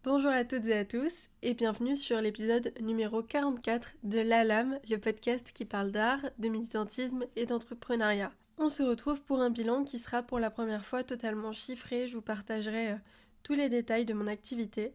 Bonjour à toutes et à tous et bienvenue sur l'épisode numéro 44 de La Lame, le podcast qui parle d'art, de militantisme et d'entrepreneuriat. On se retrouve pour un bilan qui sera pour la première fois totalement chiffré. Je vous partagerai tous les détails de mon activité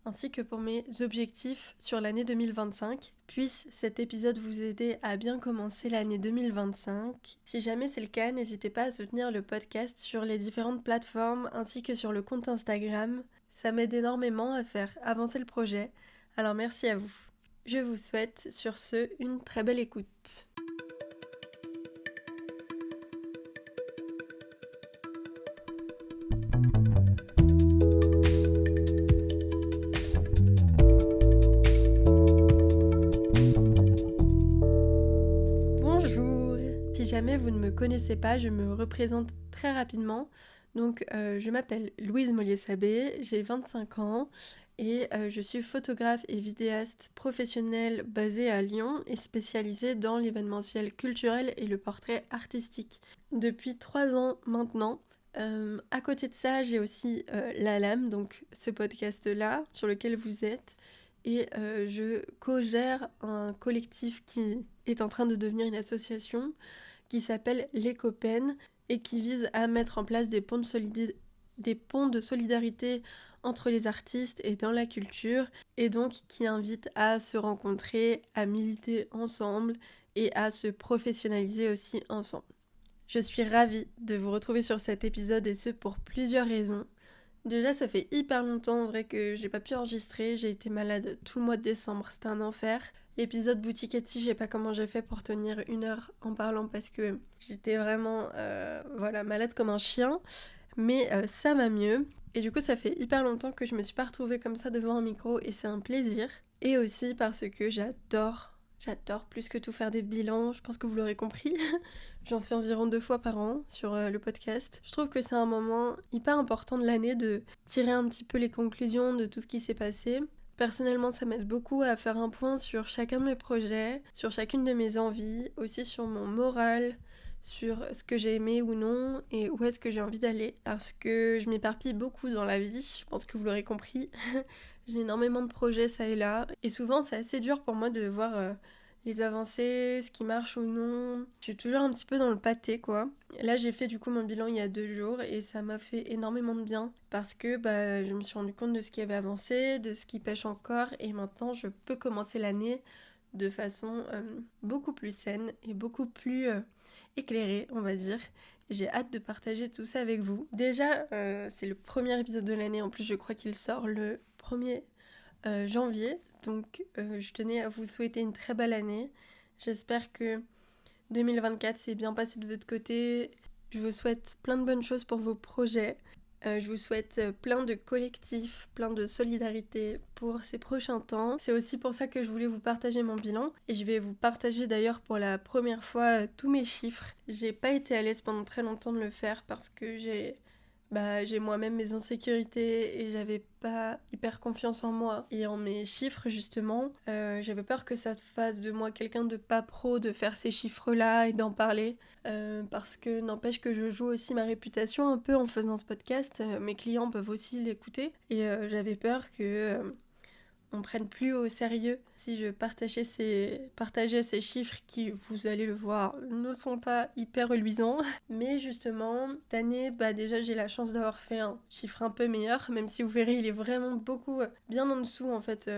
ainsi que pour mes objectifs sur l'année 2025. Puisse cet épisode vous aider à bien commencer l'année 2025. Si jamais c'est le cas, n'hésitez pas à soutenir le podcast sur les différentes plateformes ainsi que sur le compte Instagram. Ça m'aide énormément à faire avancer le projet, alors merci à vous. Je vous souhaite sur ce une très belle écoute. Bonjour. Si jamais vous ne me connaissez pas, je me représente très rapidement. Donc je m'appelle Louise Mollier-Sabé, j'ai 25 ans et je suis photographe et vidéaste professionnelle basée à Lyon et spécialisée dans l'événementiel culturel et le portrait artistique. Depuis 3 ans maintenant. À côté de ça, j'ai aussi La Lame, donc ce podcast-là sur lequel vous êtes. Et je co-gère un collectif qui est en train de devenir une association qui s'appelle Les Copaines et qui vise à mettre en place des ponts de solidarité entre les artistes et dans la culture, et donc qui invite à se rencontrer, à militer ensemble et à se professionnaliser aussi ensemble. Je suis ravie de vous retrouver sur cet épisode et ce pour plusieurs raisons. Déjà, ça fait hyper longtemps en vrai que j'ai pas pu enregistrer, j'ai été malade tout le mois de décembre, c'était un enfer. L'épisode boutique Etsy, je sais pas comment j'ai fait pour tenir 1 heure en parlant parce que j'étais vraiment malade comme un chien, mais ça va mieux. Et du coup, ça fait hyper longtemps que je me suis pas retrouvée comme ça devant un micro et c'est un plaisir. Et aussi parce que j'adore plus que tout faire des bilans, je pense que vous l'aurez compris. J'en fais environ 2 fois par an sur le podcast. Je trouve que c'est un moment hyper important de l'année de tirer un petit peu les conclusions de tout ce qui s'est passé. Personnellement, ça m'aide beaucoup à faire un point sur chacun de mes projets, sur chacune de mes envies, aussi sur mon moral, sur ce que j'ai aimé ou non et où est-ce que j'ai envie d'aller. Parce que je m'éparpille beaucoup dans la vie, je pense que vous l'aurez compris. J'ai énormément de projets ça et là. Et souvent, c'est assez dur pour moi de voir les avancées, ce qui marche ou non. Je suis toujours un petit peu dans le pâté, quoi. Là, j'ai fait du coup mon bilan il y a 2 jours et ça m'a fait énormément de bien parce que je me suis rendu compte de ce qui avait avancé, de ce qui pêche encore et maintenant, je peux commencer l'année de façon beaucoup plus saine et beaucoup plus éclairée, on va dire. J'ai hâte de partager tout ça avec vous. Déjà, c'est le premier épisode de l'année, en plus je crois qu'il sort le 1er janvier, donc je tenais à vous souhaiter une très belle année. J'espère que 2024 s'est bien passé de votre côté. Je vous souhaite plein de bonnes choses pour vos projets. Je vous souhaite plein de collectifs, plein de solidarité pour ces prochains temps. C'est aussi pour ça que je voulais vous partager mon bilan. Et je vais vous partager d'ailleurs pour la première fois tous mes chiffres. J'ai pas été à l'aise pendant très longtemps de le faire parce que j'ai moi-même mes insécurités et j'avais pas hyper confiance en moi et en mes chiffres justement. J'avais peur que ça fasse de moi quelqu'un de pas pro de faire ces chiffres-là et d'en parler parce que n'empêche que je joue aussi ma réputation un peu en faisant ce podcast. Mes clients peuvent aussi l'écouter et j'avais peur que on prenne plus au sérieux si je partageais ces chiffres qui, vous allez le voir, ne sont pas hyper reluisants. Mais justement, cette année, déjà j'ai la chance d'avoir fait un chiffre un peu meilleur, même si vous verrez, il est vraiment beaucoup bien en dessous en fait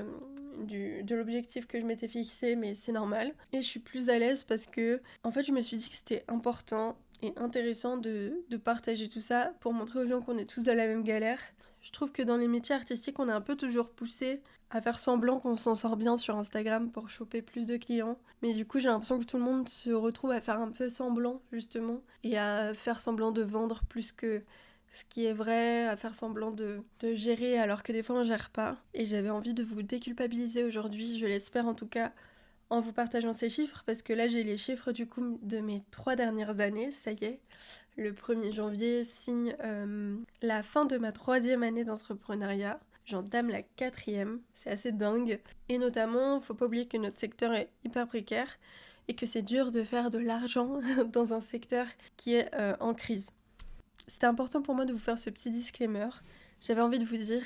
de l'objectif que je m'étais fixé, mais c'est normal. Et je suis plus à l'aise parce que en fait je me suis dit que c'était important et intéressant de partager tout ça pour montrer aux gens qu'on est tous dans la même galère. Je trouve que dans les métiers artistiques, on est un peu toujours poussé à faire semblant qu'on s'en sort bien sur Instagram pour choper plus de clients. Mais du coup, j'ai l'impression que tout le monde se retrouve à faire un peu semblant, justement, et à faire semblant de vendre plus que ce qui est vrai, à faire semblant de gérer alors que des fois on gère pas. Et j'avais envie de vous déculpabiliser aujourd'hui, je l'espère en tout cas, en vous partageant ces chiffres, parce que là j'ai les chiffres du coup de mes 3 dernières années, ça y est. Le 1er janvier signe la fin de ma 3e année d'entrepreneuriat. J'entame la 4e, c'est assez dingue. Et notamment, faut pas oublier que notre secteur est hyper précaire et que c'est dur de faire de l'argent dans un secteur qui est en crise. C'était important pour moi de vous faire ce petit disclaimer. J'avais envie de vous dire,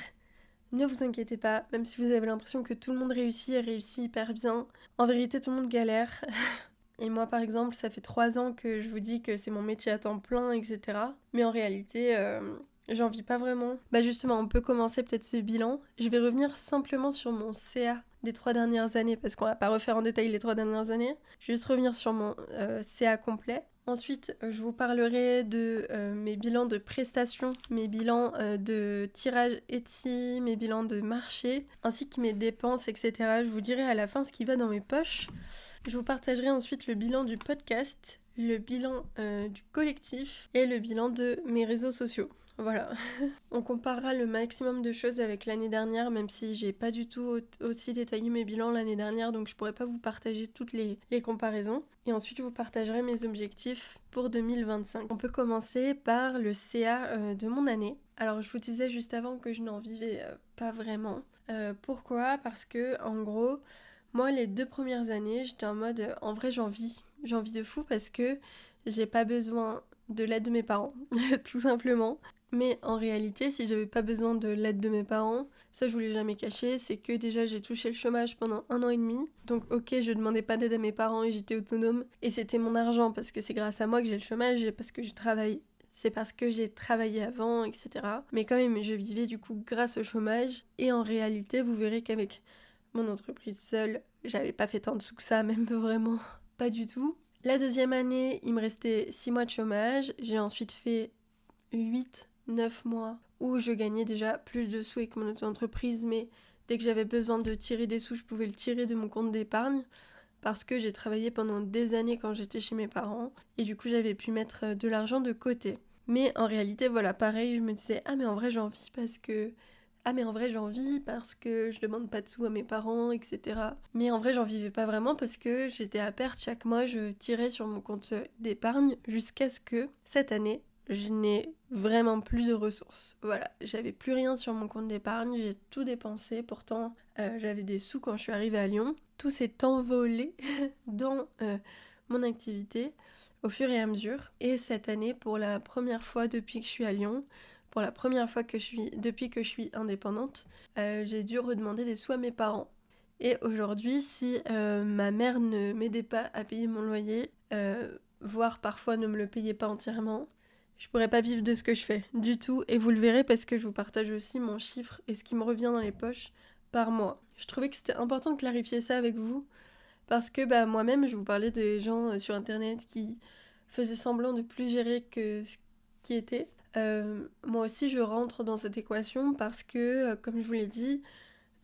Ne vous inquiétez pas, même si vous avez l'impression que tout le monde réussit et réussit hyper bien, en vérité tout le monde galère. Et moi par exemple, ça fait 3 ans que je vous dis que c'est mon métier à temps plein, etc. Mais en réalité, j'en vis pas vraiment. Bah justement, on peut commencer peut-être ce bilan. Je vais revenir simplement sur mon CA des 3 dernières années, parce qu'on va pas refaire en détail les 3 dernières années. Je vais juste revenir sur mon CA complet. Ensuite, je vous parlerai de mes bilans de prestations, mes bilans de tirage Etsy, mes bilans de marché, ainsi que mes dépenses, etc. Je vous dirai à la fin ce qui va dans mes poches. Je vous partagerai ensuite le bilan du podcast, le bilan du collectif et le bilan de mes réseaux sociaux. Voilà. On comparera le maximum de choses avec l'année dernière, même si j'ai pas du tout aussi détaillé mes bilans l'année dernière, donc je pourrais pas vous partager toutes les comparaisons. Et ensuite, je vous partagerai mes objectifs pour 2025. On peut commencer par le CA de mon année. Alors, je vous disais juste avant que je n'en vivais pas vraiment. Pourquoi ? Parce que, en gros, moi, les 2 premières années, j'étais en mode, en vrai, j'en vis de fou parce que j'ai pas besoin de l'aide de mes parents, tout simplement. Mais en réalité, si j'avais pas besoin de l'aide de mes parents, ça je vous l'ai jamais caché, c'est que déjà j'ai touché le chômage pendant 1 an et demi. Donc ok, je demandais pas d'aide à mes parents et j'étais autonome. Et c'était mon argent parce que c'est grâce à moi que j'ai le chômage et parce que je travaille. C'est parce que j'ai travaillé avant, etc. Mais quand même, je vivais du coup grâce au chômage. Et en réalité, vous verrez qu'avec mon entreprise seule, j'avais pas fait tant de sous que ça, même vraiment pas du tout. La deuxième année, il me restait 6 mois de chômage. J'ai ensuite fait 8-9 mois où je gagnais déjà plus de sous avec mon auto-entreprise, mais dès que j'avais besoin de tirer des sous, je pouvais le tirer de mon compte d'épargne parce que j'ai travaillé pendant des années quand j'étais chez mes parents et du coup j'avais pu mettre de l'argent de côté. Mais en réalité, voilà, pareil, je me disais « Ah mais en vrai j'en vis parce que... » Ah mais en vrai j'en vis parce que je demande pas de sous à mes parents, etc. Mais en vrai j'en vivais pas vraiment parce que j'étais à perte chaque mois, je tirais sur mon compte d'épargne jusqu'à ce que cette année, je n'ai vraiment plus de ressources. Voilà, j'avais plus rien sur mon compte d'épargne, j'ai tout dépensé. Pourtant, j'avais des sous quand je suis arrivée à Lyon. Tout s'est envolé dans mon activité au fur et à mesure. Et cette année, pour la première fois depuis que je suis à Lyon, pour la première fois depuis que je suis indépendante, j'ai dû redemander des sous à mes parents. Et aujourd'hui, si ma mère ne m'aidait pas à payer mon loyer, voire parfois ne me le payait pas entièrement, je pourrais pas vivre de ce que je fais du tout. Et vous le verrez parce que je vous partage aussi mon chiffre et ce qui me revient dans les poches par mois. Je trouvais que c'était important de clarifier ça avec vous parce que moi-même, je vous parlais des gens sur internet qui faisaient semblant de plus gérer que ce qui était. Moi aussi, je rentre dans cette équation parce que, comme je vous l'ai dit,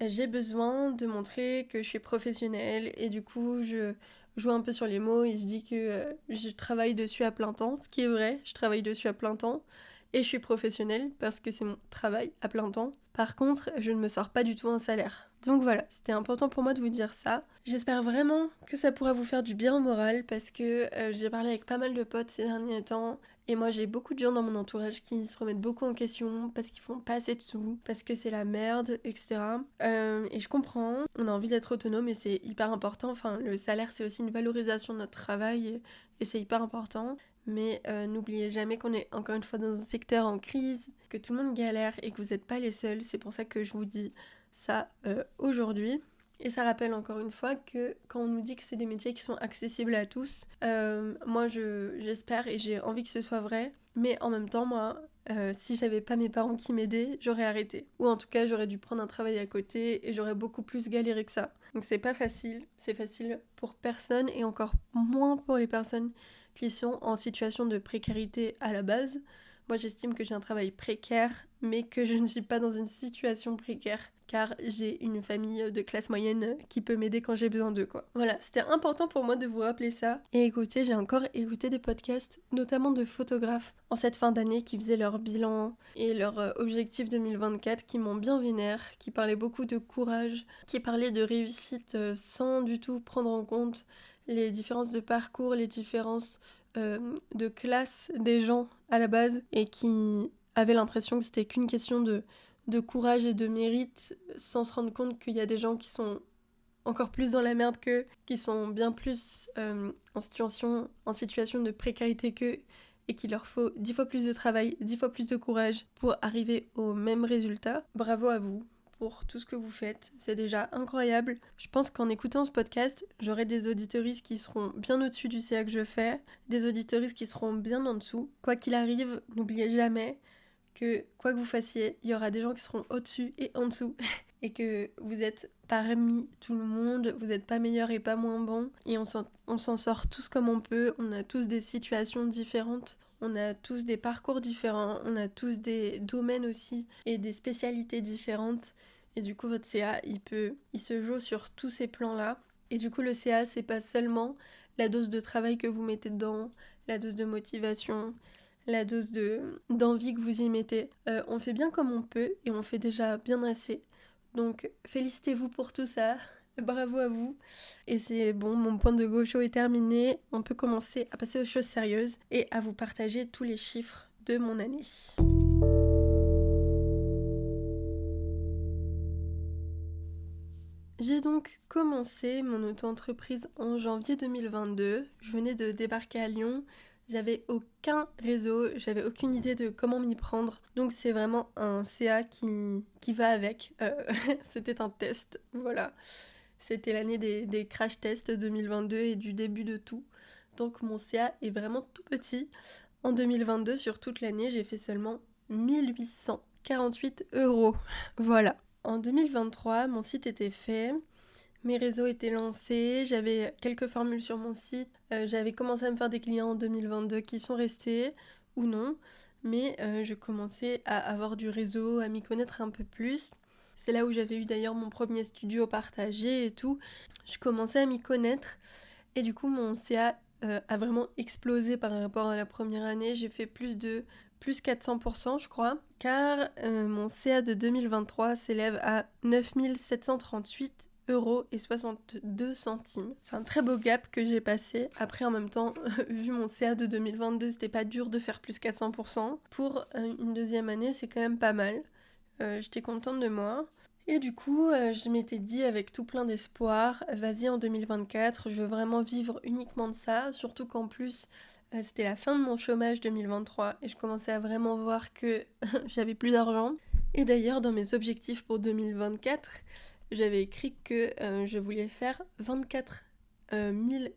j'ai besoin de montrer que je suis professionnelle et du coup, je joue un peu sur les mots et je dis que je travaille dessus à plein temps, ce qui est vrai, je travaille dessus à plein temps et je suis professionnelle parce que c'est mon travail à plein temps. Par contre, je ne me sors pas du tout un salaire. Donc voilà, c'était important pour moi de vous dire ça. J'espère vraiment que ça pourra vous faire du bien au moral parce que j'ai parlé avec pas mal de potes ces derniers temps et moi j'ai beaucoup de gens dans mon entourage qui se remettent beaucoup en question parce qu'ils font pas assez de sous, parce que c'est la merde, etc. Et je comprends, on a envie d'être autonome et c'est hyper important. Enfin, le salaire c'est aussi une valorisation de notre travail et c'est hyper important. Mais n'oubliez jamais qu'on est encore une fois dans un secteur en crise, que tout le monde galère et que vous n'êtes pas les seuls. C'est pour ça que je vous dis ça aujourd'hui. Et ça rappelle encore une fois que quand on nous dit que c'est des métiers qui sont accessibles à tous, moi j'espère et j'ai envie que ce soit vrai. Mais en même temps, moi, si j'avais pas mes parents qui m'aidaient, j'aurais arrêté. Ou en tout cas, j'aurais dû prendre un travail à côté et j'aurais beaucoup plus galéré que ça. Donc c'est pas facile. C'est facile pour personne et encore moins pour les personnes qui sont en situation de précarité à la base. Moi, j'estime que j'ai un travail précaire, mais que je ne suis pas dans une situation précaire, car j'ai une famille de classe moyenne qui peut m'aider quand j'ai besoin d'eux, quoi. Voilà, c'était important pour moi de vous rappeler ça. Et écoutez, j'ai encore écouté des podcasts, notamment de photographes, en cette fin d'année, qui faisaient leur bilan et leur objectif 2024, qui m'ont bien vénère, qui parlaient beaucoup de courage, qui parlaient de réussite sans du tout prendre en compte les différences de parcours, les différences de classe des gens à la base et qui avaient l'impression que c'était qu'une question de courage et de mérite sans se rendre compte qu'il y a des gens qui sont encore plus dans la merde qu'eux, qui sont bien plus en situation de précarité qu'eux et qu'il leur faut 10 fois plus de travail, 10 fois plus de courage pour arriver au même résultat. Bravo à vous pour tout ce que vous faites. C'est déjà incroyable. Je pense qu'en écoutant ce podcast, j'aurai des auditeuristes qui seront bien au-dessus du CA que je fais, des auditeuristes qui seront bien en dessous. Quoi qu'il arrive, n'oubliez jamais que quoi que vous fassiez, il y aura des gens qui seront au-dessus et en dessous. Et que vous êtes parmi tout le monde, vous n'êtes pas meilleur et pas moins bon. Et on s'en sort tous comme on peut, on a tous des situations différentes. On a tous des parcours différents, on a tous des domaines aussi et des spécialités différentes. Et du coup, votre CA, il se joue sur tous ces plans-là. Et du coup, le CA, c'est pas seulement la dose de travail que vous mettez dedans, la dose de motivation, la dose d'envie que vous y mettez. On fait bien comme on peut et on fait déjà bien assez. Donc, félicitez-vous pour tout ça. Bravo à vous. Et c'est bon, mon point de gaucho est terminé. On peut commencer à passer aux choses sérieuses et à vous partager tous les chiffres de mon année. J'ai donc commencé mon auto-entreprise en janvier 2022. Je venais de débarquer à Lyon. J'avais aucun réseau, j'avais aucune idée de comment m'y prendre. Donc c'est vraiment un CA qui va avec. C'était un test, voilà. C'était l'année des crash tests 2022 et du début de tout. Donc mon CA est vraiment tout petit. En 2022, sur toute l'année, j'ai fait seulement 1848 €. Voilà. En 2023, mon site était fait. Mes réseaux étaient lancés, j'avais quelques formules sur mon site, j'avais commencé à me faire des clients en 2022 qui sont restés ou non, mais je commençais à avoir du réseau, à m'y connaître un peu plus. C'est là où j'avais eu d'ailleurs mon premier studio partagé et tout. Je commençais à m'y connaître et du coup mon CA a vraiment explosé par rapport à la première année. J'ai fait plus 400% je crois, car mon CA de 2023 s'élève à 9738 € et 62 centimes. C'est un très beau gap que j'ai passé. Après, en même temps, vu mon CA de 2022, c'était pas dur de faire plus 400%. Pour une deuxième année, c'est quand même pas mal. J'étais contente de moi. Et du coup, je m'étais dit avec tout plein d'espoir, vas-y en 2024, je veux vraiment vivre uniquement de ça, surtout qu'en plus, c'était la fin de mon chômage 2023 et je commençais à vraiment voir que j'avais plus d'argent. Et d'ailleurs, dans mes objectifs pour 2024, j'avais écrit que je voulais faire 24 000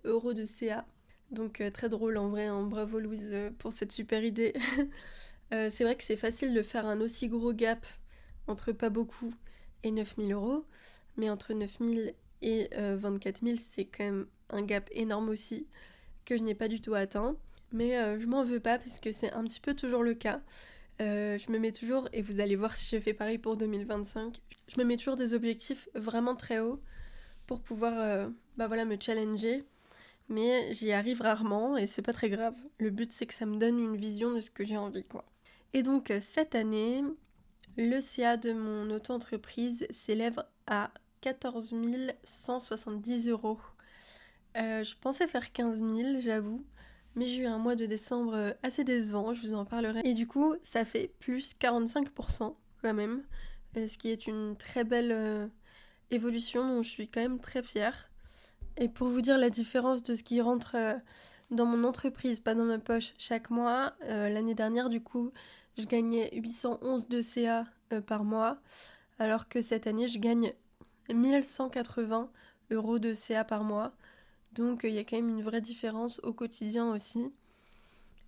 € de CA. Donc très drôle en vrai, hein. Bravo Louise pour cette super idée. C'est vrai que c'est facile de faire un aussi gros gap entre pas beaucoup et 9 000 €, mais entre 9 000 et 24 000, c'est quand même un gap énorme aussi, que je n'ai pas du tout atteint. Mais je m'en veux pas, puisque c'est un petit peu toujours le cas. Je me mets toujours, et vous allez voir si je fais pareil pour 2025, je me mets toujours des objectifs vraiment très hauts pour pouvoir me challenger, mais j'y arrive rarement et c'est pas très grave. Le but c'est que ça me donne une vision de ce que j'ai envie, quoi. Et donc cette année, le CA de mon auto-entreprise s'élève à 14 170 €. Je pensais faire 15 000, j'avoue. Mais j'ai eu un mois de décembre assez décevant, je vous en parlerai. Et du coup, ça fait plus 45% quand même, ce qui est une très belle évolution dont je suis quand même très fière. Et pour vous dire la différence de ce qui rentre dans mon entreprise, pas dans ma poche, chaque mois, l'année dernière, du coup, je gagnais 811 de CA par mois, alors que cette année, je gagne 1180 € de CA par mois. Donc il y a quand même une vraie différence au quotidien aussi.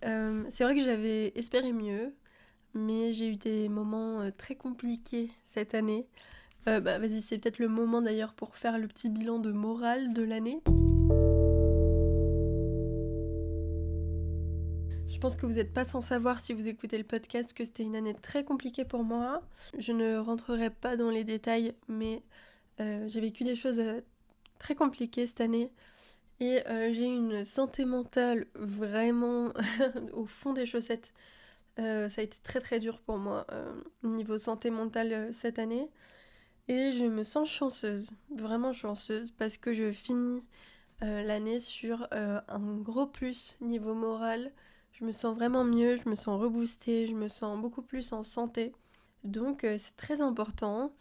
C'est vrai que j'avais espéré mieux, mais j'ai eu des moments très compliqués cette année. Vas-y, c'est peut-être le moment d'ailleurs pour faire le petit bilan de morale de l'année. Je pense que vous n'êtes pas sans savoir si vous écoutez le podcast que c'était une année très compliquée pour moi. Je ne rentrerai pas dans les détails, mais j'ai vécu des choses très compliquées cette année. Et j'ai une santé mentale vraiment au fond des chaussettes. Ça a été très très dur pour moi niveau santé mentale cette année. Et je me sens chanceuse, vraiment chanceuse, parce que je finis l'année sur un gros plus niveau moral. Je me sens vraiment mieux, je me sens reboostée, je me sens beaucoup plus en santé. Donc c'est très important.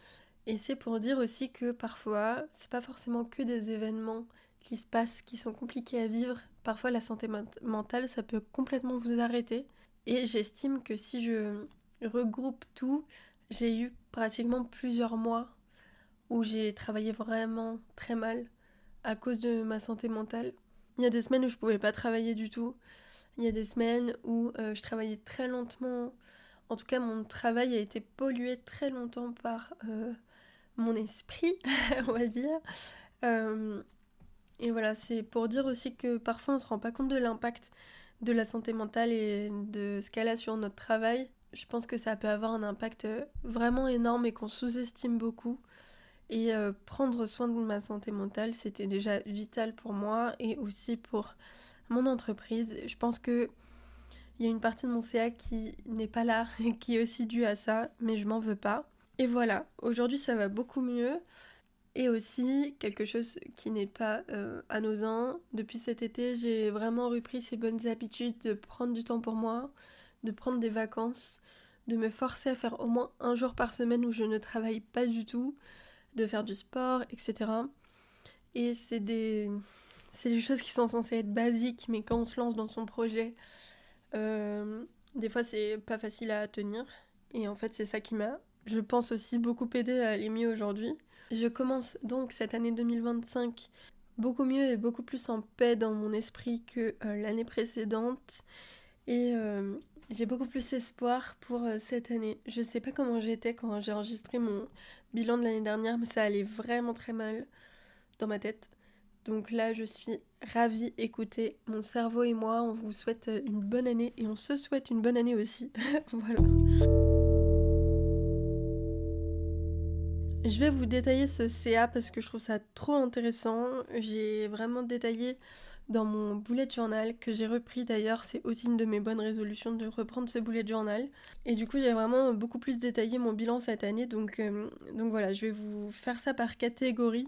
Et c'est pour dire aussi que parfois, c'est pas forcément que des événements qui se passent, qui sont compliqués à vivre. Parfois, la santé mentale, ça peut complètement vous arrêter. Et j'estime que si je regroupe tout, J'ai eu pratiquement plusieurs mois où j'ai travaillé vraiment très mal à cause de ma santé mentale. Il y a des semaines où je pouvais pas travailler du tout. Il y a des semaines où je travaillais très lentement. En tout cas, mon travail a été pollué très longtemps par mon esprit, on va dire. Euh, et voilà, c'est pour dire aussi que parfois on se rend pas compte de l'impact de la santé mentale et de ce qu'elle a sur notre travail. Je pense que ça peut avoir un impact vraiment énorme et qu'on sous-estime beaucoup. Et prendre soin de ma santé mentale, c'était déjà vital pour moi et aussi pour mon entreprise. Je pense que il y a une partie de mon CA qui n'est pas là et qui est aussi due à ça, mais je m'en veux pas. Et voilà, aujourd'hui ça va beaucoup mieux. Et aussi, quelque chose qui n'est pas anodin, depuis cet été, j'ai vraiment repris ces bonnes habitudes de prendre du temps pour moi, de prendre des vacances, de me forcer à faire au moins un jour par semaine où je ne travaille pas du tout, de faire du sport, etc. Et c'est des choses qui sont censées être basiques, mais quand on se lance dans son projet, des fois c'est pas facile à tenir. Et en fait, c'est ça qui m'a, je pense aussi, beaucoup aidé à aller mieux aujourd'hui. Je commence donc cette année 2025 beaucoup mieux et beaucoup plus en paix dans mon esprit que l'année précédente. Et j'ai beaucoup plus espoir pour cette année. Je sais pas comment j'étais quand j'ai enregistré mon bilan de l'année dernière, mais ça allait vraiment très mal dans ma tête. Donc là, je suis ravie. Écoutez, mon cerveau et moi, on vous souhaite une bonne année et on se souhaite une bonne année aussi. Voilà. Je vais vous détailler ce CA parce que je trouve ça trop intéressant. J'ai vraiment détaillé dans mon bullet journal que j'ai repris d'ailleurs. C'est aussi une de mes bonnes résolutions de reprendre ce bullet journal. Et du coup, j'ai vraiment beaucoup plus détaillé mon bilan cette année. Donc voilà, je vais vous faire ça par catégorie.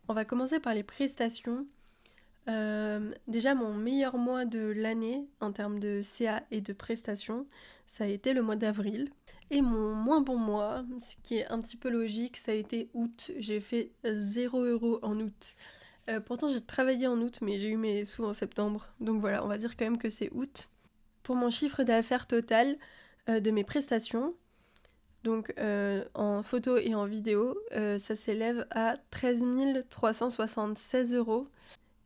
On va commencer par les prestations. Déjà, mon meilleur mois de l'année en termes de CA et de prestations, ça a été le mois d'avril. Et mon moins bon mois, ce qui est un petit peu logique, ça a été août. J'ai fait 0 € en août. Pourtant, j'ai travaillé en août, mais j'ai eu mes sous en septembre. Donc voilà, on va dire quand même que c'est août. Pour mon chiffre d'affaires total de mes prestations, donc en photo et en vidéo, ça s'élève à 13 376 €.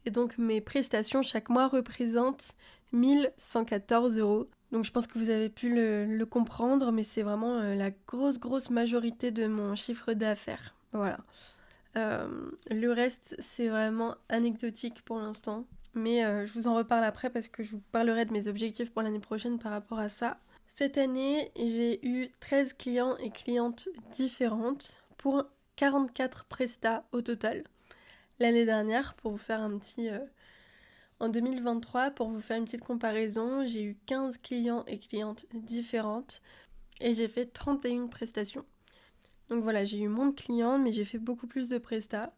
Et donc mes prestations chaque mois représentent 1 114 €. Donc je pense que vous avez pu le comprendre, mais c'est vraiment la grosse majorité de mon chiffre d'affaires. Voilà. Le reste, c'est vraiment anecdotique pour l'instant. Mais je vous en reparle après parce que je vous parlerai de mes objectifs pour l'année prochaine par rapport à ça. Cette année, j'ai eu 13 clients et clientes différentes pour 44 prestats au total. L'année dernière, pour vous faire un petit... en 2023, pour vous faire une petite comparaison, j'ai eu 15 clients et clientes différentes et j'ai fait 31 prestations. Donc voilà, j'ai eu moins de clients, mais j'ai fait beaucoup plus de prestats.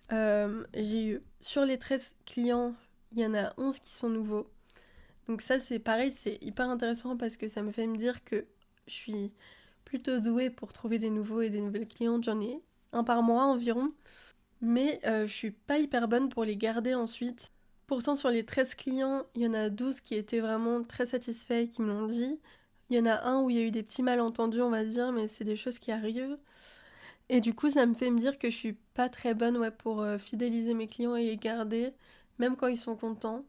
J'ai eu, sur les 13 clients, il y en a 11 qui sont nouveaux. Donc ça, c'est pareil, c'est hyper intéressant parce que ça me fait me dire que je suis plutôt douée pour trouver des nouveaux et des nouvelles clientes. J'en ai un par mois environ. Mais je suis pas hyper bonne pour les garder ensuite. Pourtant, sur les 13 clients, il y en a 12 qui étaient vraiment très satisfaits, qui me l'ont dit. Il y en a un où il y a eu des petits malentendus, on va dire, mais c'est des choses qui arrivent. Et du coup, ça me fait me dire que je suis pas très bonne pour fidéliser mes clients et les garder, même quand ils sont contents.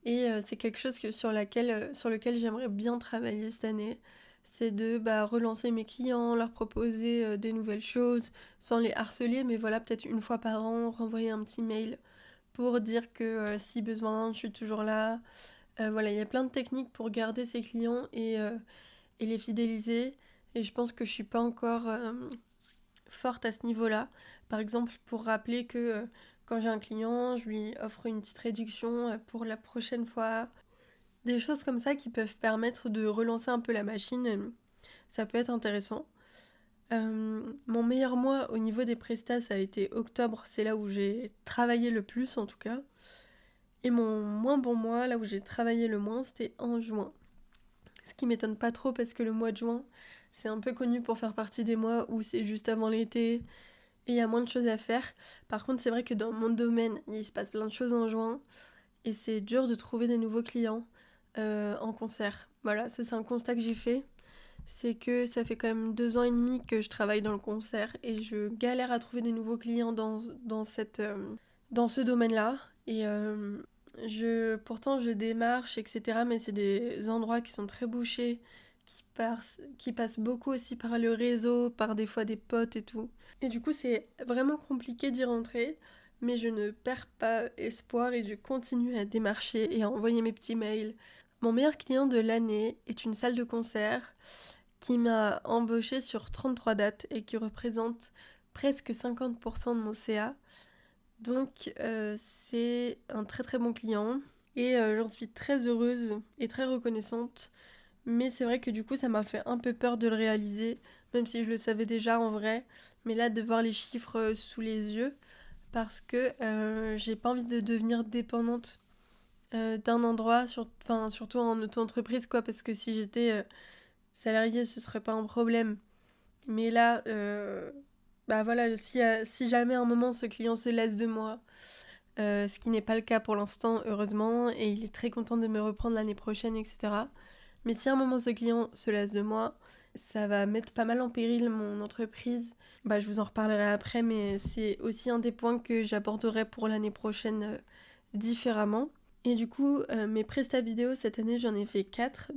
Et c'est quelque chose sur lequel j'aimerais bien travailler cette année. C'est de relancer mes clients, leur proposer des nouvelles choses, sans les harceler, mais voilà, peut-être une fois par an, renvoyer un petit mail pour dire que si besoin, je suis toujours là. Voilà, il y a plein de techniques pour garder ses clients et les fidéliser. Et je pense que je suis pas encore forte à ce niveau-là. Par exemple, pour rappeler que quand j'ai un client, je lui offre une petite réduction pour la prochaine fois. Des choses comme ça qui peuvent permettre de relancer un peu la machine, ça peut être intéressant. Mon meilleur mois au niveau des prestats, ça a été octobre, c'est là où j'ai travaillé le plus en tout cas. Et mon moins bon mois, là où j'ai travaillé le moins, c'était en juin. Ce qui m'étonne pas trop parce que le mois de juin, c'est un peu connu pour faire partie des mois où c'est juste avant l'été et il y a moins de choses à faire. Par contre, c'est vrai que dans mon domaine, il se passe plein de choses en juin et c'est dur de trouver des nouveaux clients en concert. Voilà, ça c'est un constat que j'ai fait. c'est que ça fait quand même 2 ans et demi que je travaille dans le concert et je galère à trouver des nouveaux clients dans ce domaine-là. Et pourtant je démarche, etc. Mais c'est des endroits qui sont très bouchés, qui passent beaucoup aussi par le réseau, par des fois des potes et tout. Et du coup, c'est vraiment compliqué d'y rentrer. Mais je ne perds pas espoir et je continue à démarcher et à envoyer mes petits mails. Mon meilleur client de l'année est une salle de concert qui m'a embauchée sur 33 dates et qui représente presque 50% de mon CA. Donc c'est un très très bon client et j'en suis très heureuse et très reconnaissante. Mais c'est vrai que du coup ça m'a fait un peu peur de le réaliser, même si je le savais déjà en vrai. Mais là de voir les chiffres sous les yeux, parce que j'ai pas envie de devenir dépendante d'un endroit, surtout en auto-entreprise quoi, parce que si j'étais salariée ce serait pas un problème. Mais là, bah voilà, si jamais à un moment ce client se lasse de moi, ce qui n'est pas le cas pour l'instant, heureusement, et il est très content de me reprendre l'année prochaine, etc. Mais si à un moment ce client se lasse de moi, ça va mettre pas mal en péril mon entreprise. Bah, je vous en reparlerai après, mais c'est aussi un des points que j'aborderai pour l'année prochaine différemment. Et du coup, mes prestats vidéo cette année, j'en ai fait 4,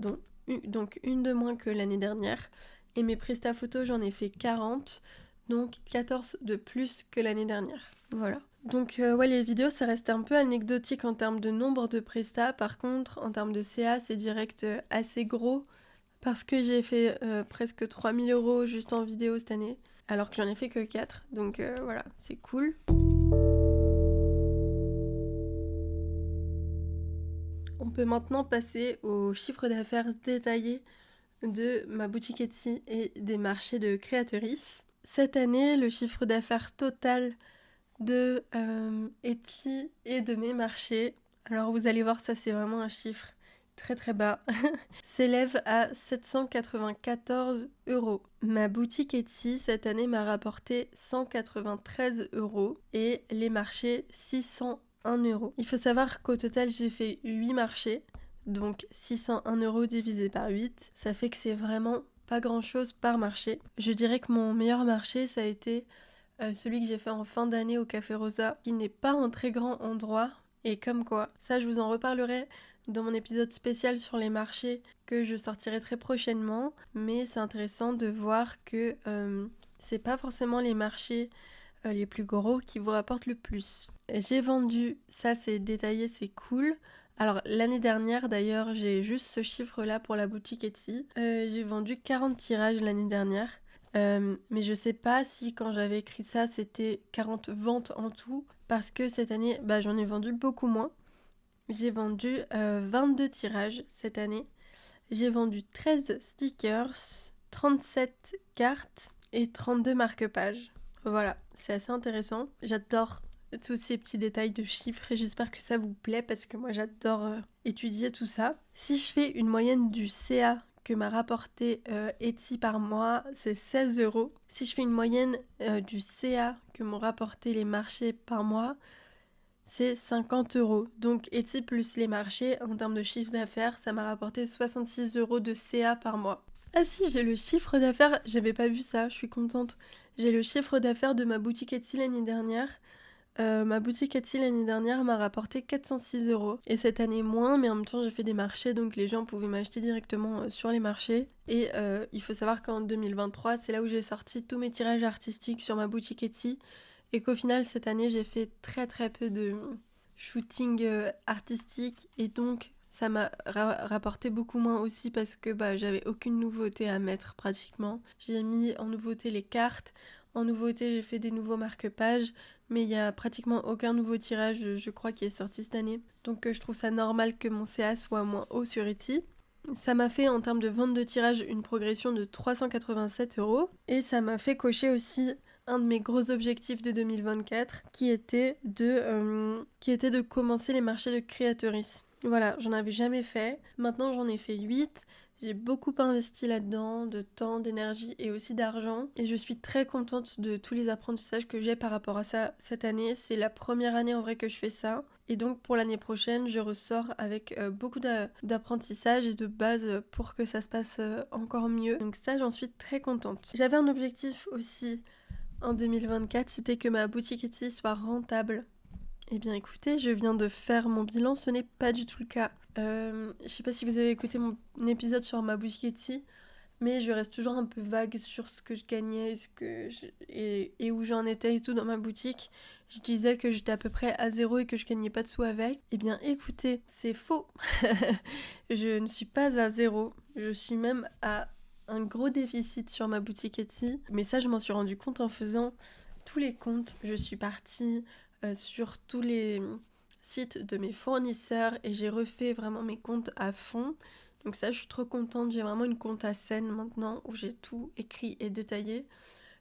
donc une de moins que l'année dernière. Et mes prestats photos, j'en ai fait 40, donc 14 de plus que l'année dernière. Voilà. Donc ouais, les vidéos, ça reste un peu anecdotique en termes de nombre de prestats. Par contre, en termes de CA, c'est direct assez gros. Parce que j'ai fait presque 3000 € juste en vidéo cette année. Alors que j'en ai fait que 4. Donc voilà, c'est cool. On peut maintenant passer au chiffre d'affaires détaillé de ma boutique Etsy et des marchés de créatrices. Cette année, le chiffre d'affaires total de Etsy et de mes marchés, alors vous allez voir, ça c'est vraiment un chiffre très très bas, s'élève à 794 €. Ma boutique Etsy cette année m'a rapporté 193 € et les marchés 601 €. Il faut savoir qu'au total j'ai fait 8 marchés, donc 601 € divisé par 8, ça fait que c'est vraiment pas grand chose par marché. Je dirais que mon meilleur marché ça a été celui que j'ai fait en fin d'année au Café Rosa, qui n'est pas un très grand endroit, et comme quoi, ça je vous en reparlerai dans mon épisode spécial sur les marchés que je sortirai très prochainement, mais c'est intéressant de voir que c'est pas forcément les marchés les plus gros qui vous rapportent le plus. J'ai vendu, ça c'est détaillé, c'est cool. Alors l'année dernière d'ailleurs, j'ai juste ce chiffre là pour la boutique Etsy. J'ai vendu 40 tirages l'année dernière. Mais je sais pas si quand j'avais écrit ça c'était 40 ventes en tout, parce que cette année j'en ai vendu beaucoup moins. J'ai vendu 22 tirages cette année. J'ai vendu 13 stickers, 37 cartes et 32 marque-pages. Voilà, c'est assez intéressant. J'adore tous ces petits détails de chiffres et j'espère que ça vous plaît parce que moi j'adore étudier tout ça. Si je fais une moyenne du CA que m'a rapporté Etsy par mois, c'est 16 €. Si je fais une moyenne du CA que m'ont rapporté les marchés par mois, c'est 50 €. Donc Etsy plus les marchés, en termes de chiffre d'affaires, ça m'a rapporté 66 € de CA par mois. Ah si, j'ai le chiffre d'affaires, j'avais pas vu ça, je suis contente. J'ai le chiffre d'affaires de ma boutique Etsy l'année dernière. Ma boutique Etsy l'année dernière m'a rapporté 406 €. Et cette année moins, mais en même temps j'ai fait des marchés, donc les gens pouvaient m'acheter directement sur les marchés. Et il faut savoir qu'en 2023, c'est là où j'ai sorti tous mes tirages artistiques sur ma boutique Etsy. Et qu'au final, cette année, j'ai fait très très peu de shooting artistique. Et donc, ça m'a rapporté beaucoup moins aussi parce que j'avais aucune nouveauté à mettre pratiquement. J'ai mis en nouveauté les cartes. En nouveauté, j'ai fait des nouveaux marque-pages. Mais il n'y a pratiquement aucun nouveau tirage, je crois, qui est sorti cette année. Donc je trouve ça normal que mon CA soit moins haut sur Etsy. Ça m'a fait, en termes de vente de tirage, une progression de 387 €. Et ça m'a fait cocher aussi un de mes gros objectifs de 2024, qui était de commencer les marchés de créatrices. Voilà, j'en avais jamais fait. Maintenant, j'en ai fait 8. J'ai beaucoup investi là-dedans, de temps, d'énergie et aussi d'argent. Et je suis très contente de tous les apprentissages que j'ai par rapport à ça cette année. C'est la première année en vrai que je fais ça. Et donc pour l'année prochaine, je ressors avec beaucoup d'apprentissage et de bases pour que ça se passe encore mieux. Donc ça, j'en suis très contente. J'avais un objectif aussi en 2024, c'était que ma boutique Etsy soit rentable. Eh bien écoutez, je viens de faire mon bilan, ce n'est pas du tout le cas. Je sais pas si vous avez écouté mon épisode sur ma boutique Etsy, mais je reste toujours un peu vague sur ce que je gagnais et où j'en étais et tout dans ma boutique. Je disais que j'étais à peu près à zéro et que je gagnais pas de sous avec. Eh bien écoutez, c'est faux. Je ne suis pas à zéro, je suis même à un gros déficit sur ma boutique Etsy. Mais ça, je m'en suis rendu compte en faisant tous les comptes. Je suis partie sur tous les sites de mes fournisseurs et j'ai refait vraiment mes comptes à fond. Donc ça, je suis trop contente. J'ai vraiment une compta saine maintenant où j'ai tout écrit et détaillé.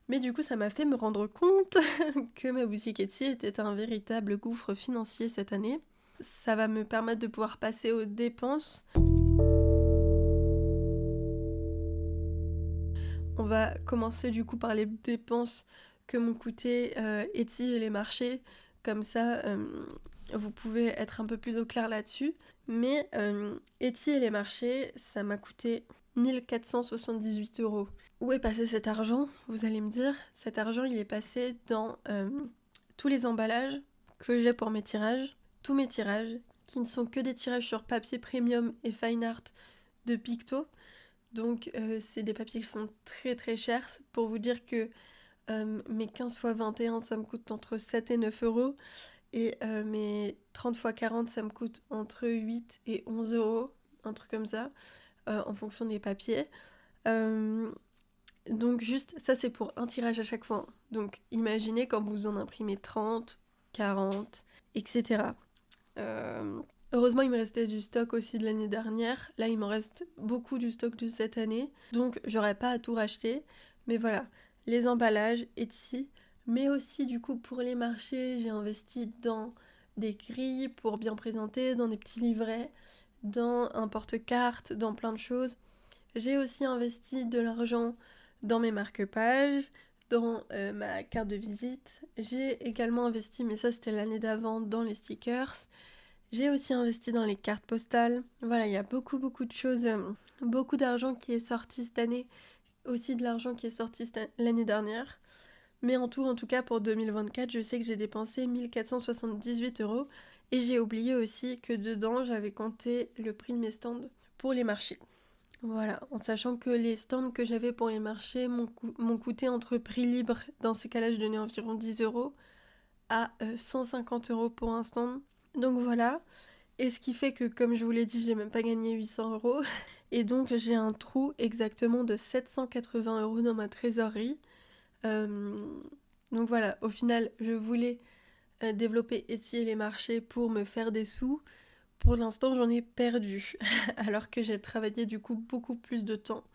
Mais du coup, ça m'a fait me rendre compte que ma boutique Etsy était un véritable gouffre financier cette année. Ça va me permettre de pouvoir passer aux dépenses. On va commencer du coup par les dépenses que m'ont coûté Etsy et les marchés. Comme ça, vous pouvez être un peu plus au clair là-dessus. Mais Etsy et les marchés, ça m'a coûté 1478 €. Où est passé cet argent? Vous allez me dire, cet argent il est passé dans tous les emballages que j'ai pour mes tirages. Tous mes tirages, qui ne sont que des tirages sur papier premium et fine art de Picto. Donc c'est des papiers qui sont très très chers. Pour vous dire que mes 15 x 21 ça me coûte entre 7 et 9 €. Et mes 30 x 40 ça me coûte entre 8 et 11 €. Un truc comme ça. En fonction des papiers. Donc juste ça c'est pour un tirage à chaque fois. Donc imaginez quand vous en imprimez 30, 40, etc. Heureusement, il me restait du stock aussi de l'année dernière. Là, il m'en reste beaucoup du stock de cette année. Donc, j'aurais pas à tout racheter. Mais voilà, les emballages, Etsy. Mais aussi, du coup, pour les marchés, j'ai investi dans des grilles pour bien présenter, dans des petits livrets, dans un porte-carte, dans plein de choses. J'ai aussi investi de l'argent dans mes marque-pages, dans ma carte de visite. J'ai également investi, mais ça c'était l'année d'avant, dans les stickers. J'ai aussi investi dans les cartes postales. Voilà, il y a beaucoup de choses, beaucoup d'argent qui est sorti cette année, aussi de l'argent qui est sorti l'année dernière. Mais en tout cas pour 2024, je sais que j'ai dépensé 1478 € et j'ai oublié aussi que dedans j'avais compté le prix de mes stands pour les marchés. Voilà, en sachant que les stands que j'avais pour les marchés m'ont coûté entre prix libre, dans ces cas-là je donnais environ 10 € à 150 € pour un stand. Donc voilà, et ce qui fait que comme je vous l'ai dit, j'ai même pas gagné 800 €, et donc j'ai un trou exactement de 780 € dans ma trésorerie. Donc voilà, au final, je voulais développer Etsy et les marchés pour me faire des sous. Pour l'instant, j'en ai perdu, alors que j'ai travaillé du coup beaucoup plus de temps.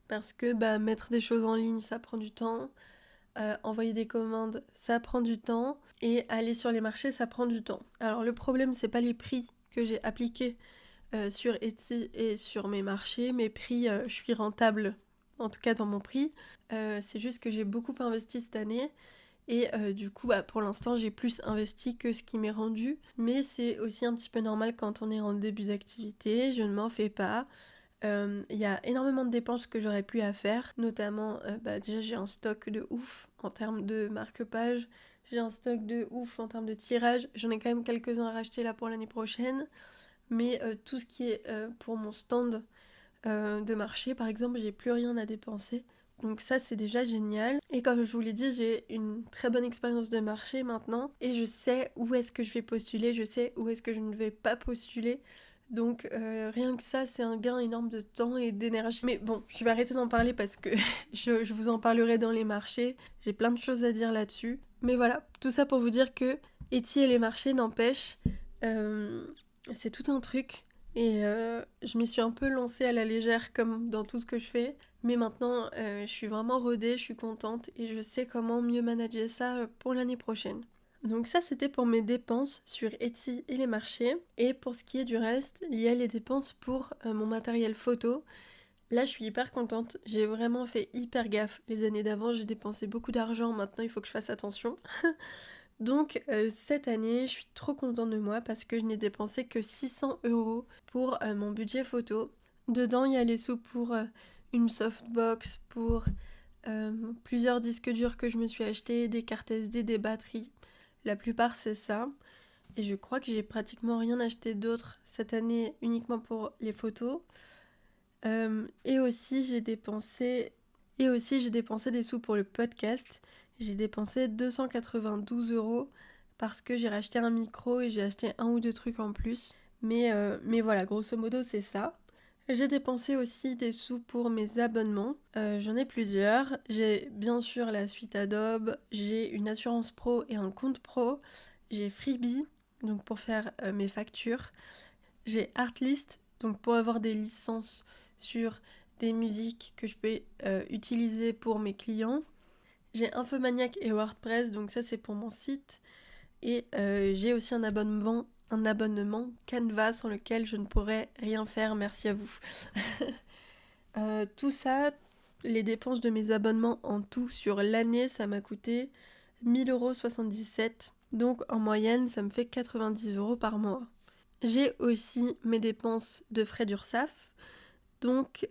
Parce que mettre des choses en ligne, ça prend du temps. Envoyer des commandes, ça prend du temps. Et aller sur les marchés, ça prend du temps. Alors le problème, c'est pas les prix que j'ai appliqués sur Etsy et sur mes marchés. Mes prix, je suis rentable, en tout cas dans mon prix. C'est juste que j'ai beaucoup investi cette année. Et du coup, pour l'instant, j'ai plus investi que ce qui m'est rendu. Mais c'est aussi un petit peu normal quand on est en début d'activité. Je ne m'en fais pas. Il y a énormément de dépenses que j'aurais pu à faire, notamment déjà j'ai un stock de ouf en termes de marque-page, j'ai un stock de ouf en termes de tirage, j'en ai quand même quelques-uns à racheter là pour l'année prochaine, mais tout ce qui est pour mon stand de marché par exemple, j'ai plus rien à dépenser. Donc ça c'est déjà génial. Et comme je vous l'ai dit, j'ai une très bonne expérience de marché maintenant et je sais où est-ce que je vais postuler, je sais où est-ce que je ne vais pas postuler. Donc rien que ça, c'est un gain énorme de temps et d'énergie. Mais bon, je vais arrêter d'en parler parce que je vous en parlerai dans les marchés. J'ai plein de choses à dire là-dessus. Mais voilà, tout ça pour vous dire que Etsy et les marchés n'empêchent. C'est tout un truc. Et je m'y suis un peu lancée à la légère comme dans tout ce que je fais. Mais maintenant, je suis vraiment rodée, je suis contente et je sais comment mieux manager ça pour l'année prochaine. Donc ça c'était pour mes dépenses sur Etsy et les marchés. Et pour ce qui est du reste, il y a les dépenses pour mon matériel photo. Là, je suis hyper contente. J'ai vraiment fait hyper gaffe. Les années d'avant, j'ai dépensé beaucoup d'argent. Maintenant, il faut que je fasse attention. Donc, cette année, je suis trop contente de moi parce que je n'ai dépensé que 600 € pour mon budget photo. Dedans, il y a les sous pour une softbox, pour plusieurs disques durs que je me suis acheté, des cartes SD, des batteries. La plupart, c'est ça. Et je crois que j'ai pratiquement rien acheté d'autre cette année uniquement pour les photos. Et aussi j'ai dépensé des sous pour le podcast. J'ai dépensé 292 € parce que j'ai racheté un micro et j'ai acheté un ou deux trucs en plus. Mais voilà, grosso modo c'est ça. J'ai dépensé aussi des sous pour mes abonnements. J'en ai plusieurs. J'ai bien sûr la suite Adobe, j'ai une assurance pro et un compte pro. J'ai Freebie, donc pour faire mes factures. J'ai Artlist, donc pour avoir des licences sur des musiques que je peux utiliser pour mes clients. J'ai Infomaniac et WordPress, donc ça c'est pour mon site. Et j'ai aussi un abonnement Canva sur lequel je ne pourrais rien faire, merci à vous. Tout ça, les dépenses de mes abonnements en tout sur l'année, ça m'a coûté 1000,77 €. Donc en moyenne, ça me fait 90 € par mois. J'ai aussi mes dépenses de frais d'URSSAF, donc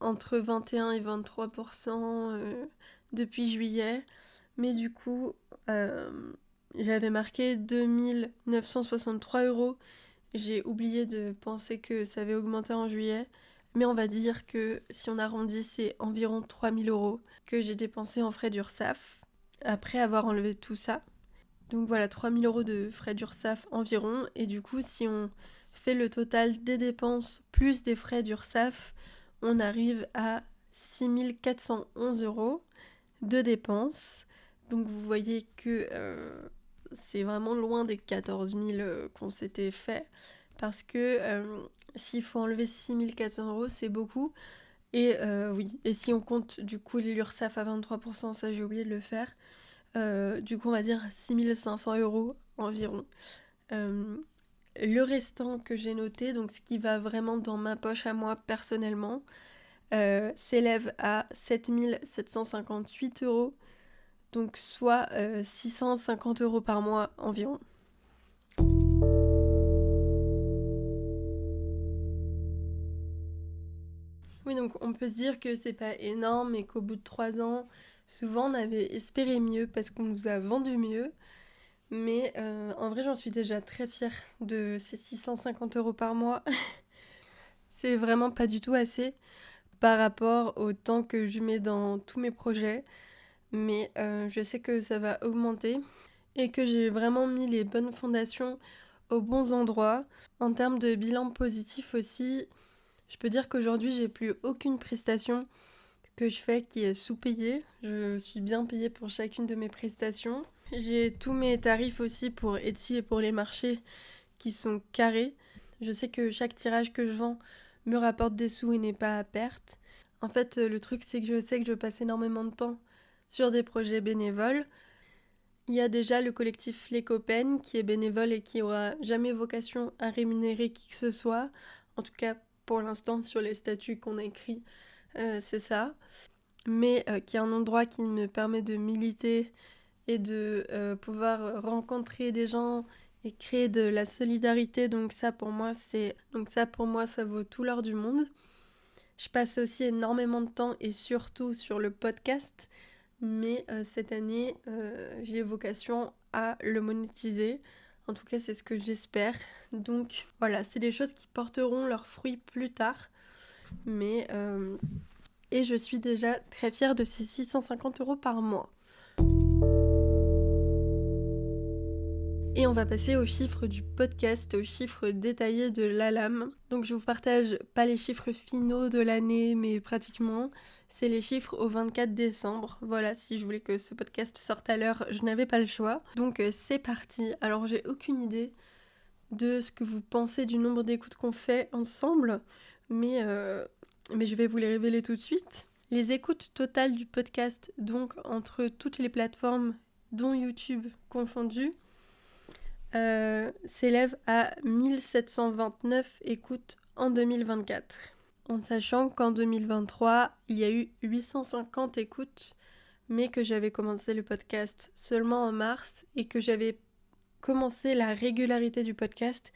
entre 21 et 23% depuis juillet. Mais du coup, j'avais marqué 2963 €. J'ai oublié de penser que ça avait augmenté en juillet. Mais on va dire que si on arrondit, c'est environ 3000 € que j'ai dépensé en frais d'URSSAF après avoir enlevé tout ça. Donc voilà, 3000 € de frais d'URSSAF environ. Et du coup, si on fait le total des dépenses plus des frais d'URSSAF, on arrive à 6411 € de dépenses. Donc vous voyez que c'est vraiment loin des 14 000 qu'on s'était fait. Parce que s'il faut enlever 6400 €, c'est beaucoup. Et oui, et si on compte du coup l'URSSAF à 23%, ça j'ai oublié de le faire. Du coup, on va dire 6500 € environ. Le restant que j'ai noté, donc ce qui va vraiment dans ma poche à moi personnellement, s'élève à 7758 €, donc soit 650 € par mois environ. Oui, donc on peut se dire que c'est pas énorme et qu'au bout de 3 ans, souvent on avait espéré mieux parce qu'on nous a vendu mieux. Mais en vrai, j'en suis déjà très fière de ces 650 € par mois. C'est vraiment pas du tout assez par rapport au temps que je mets dans tous mes projets. Mais je sais que ça va augmenter et que j'ai vraiment mis les bonnes fondations aux bons endroits. En termes de bilan positif aussi, je peux dire qu'aujourd'hui, j'ai plus aucune prestation que je fais qui est sous-payée. Je suis bien payée pour chacune de mes prestations. J'ai tous mes tarifs aussi pour Etsy et pour les marchés qui sont carrés. Je sais que chaque tirage que je vends me rapporte des sous et n'est pas à perte. En fait, le truc, c'est que je sais que je passe énormément de temps sur des projets bénévoles. Il y a déjà le collectif Les Copaines qui est bénévole et qui aura jamais vocation à rémunérer qui que ce soit. En tout cas, pour l'instant, sur les statuts qu'on a écrits, c'est ça. Mais qui est un endroit qui me permet de militer et de pouvoir rencontrer des gens et créer de la solidarité. Donc ça pour moi, ça vaut tout l'or du monde. Je passe aussi énormément de temps et surtout sur le podcast. Mais cette année, j'ai vocation à le monétiser. En tout cas, c'est ce que j'espère. Donc voilà, c'est des choses qui porteront leurs fruits plus tard. Mais et je suis déjà très fière de ces 650 € par mois. Et on va passer aux chiffres du podcast, aux chiffres détaillés de l'ALAM. Donc je vous partage pas les chiffres finaux de l'année, mais pratiquement, c'est les chiffres au 24 décembre. Voilà, si je voulais que ce podcast sorte à l'heure, je n'avais pas le choix. Donc c'est parti. Alors j'ai aucune idée de ce que vous pensez du nombre d'écoutes qu'on fait ensemble, mais je vais vous les révéler tout de suite. Les écoutes totales du podcast, donc entre toutes les plateformes, dont YouTube confondu, s'élève à 1729 écoutes en 2024. en sachant qu'en 2023, il y a eu 850 écoutes, mais que j'avais commencé le podcast seulement en mars et que j'avais commencé la régularité du podcast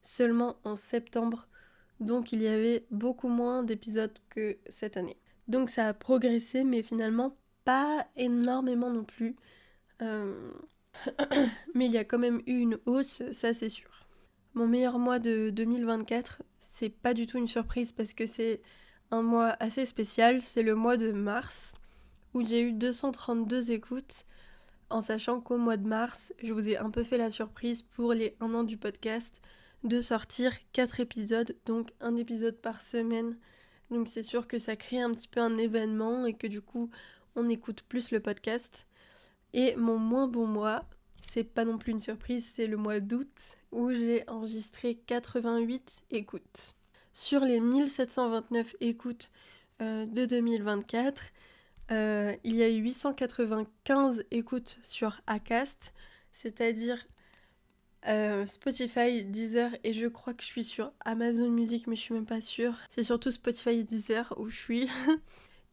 seulement en septembre. Donc il y avait beaucoup moins d'épisodes que cette année. Donc ça a progressé, mais finalement pas énormément non plus. Mais il y a quand même eu une hausse, ça c'est sûr. Mon meilleur mois de 2024, c'est pas du tout une surprise parce que c'est un mois assez spécial, c'est le mois de mars où j'ai eu 232 écoutes, en sachant qu'au mois de mars, je vous ai un peu fait la surprise pour les 1 an du podcast de sortir 4 épisodes, donc un épisode par semaine. Donc c'est sûr que ça crée un petit peu un événement et que du coup on écoute plus le podcast. Et mon moins bon mois, c'est pas non plus une surprise, c'est le mois d'août où j'ai enregistré 88 écoutes. Sur les 1729 écoutes de 2024, il y a eu 895 écoutes sur Acast, c'est-à-dire Spotify, Deezer, et je crois que je suis sur Amazon Music, mais je suis même pas sûre. C'est surtout Spotify et Deezer où je suis.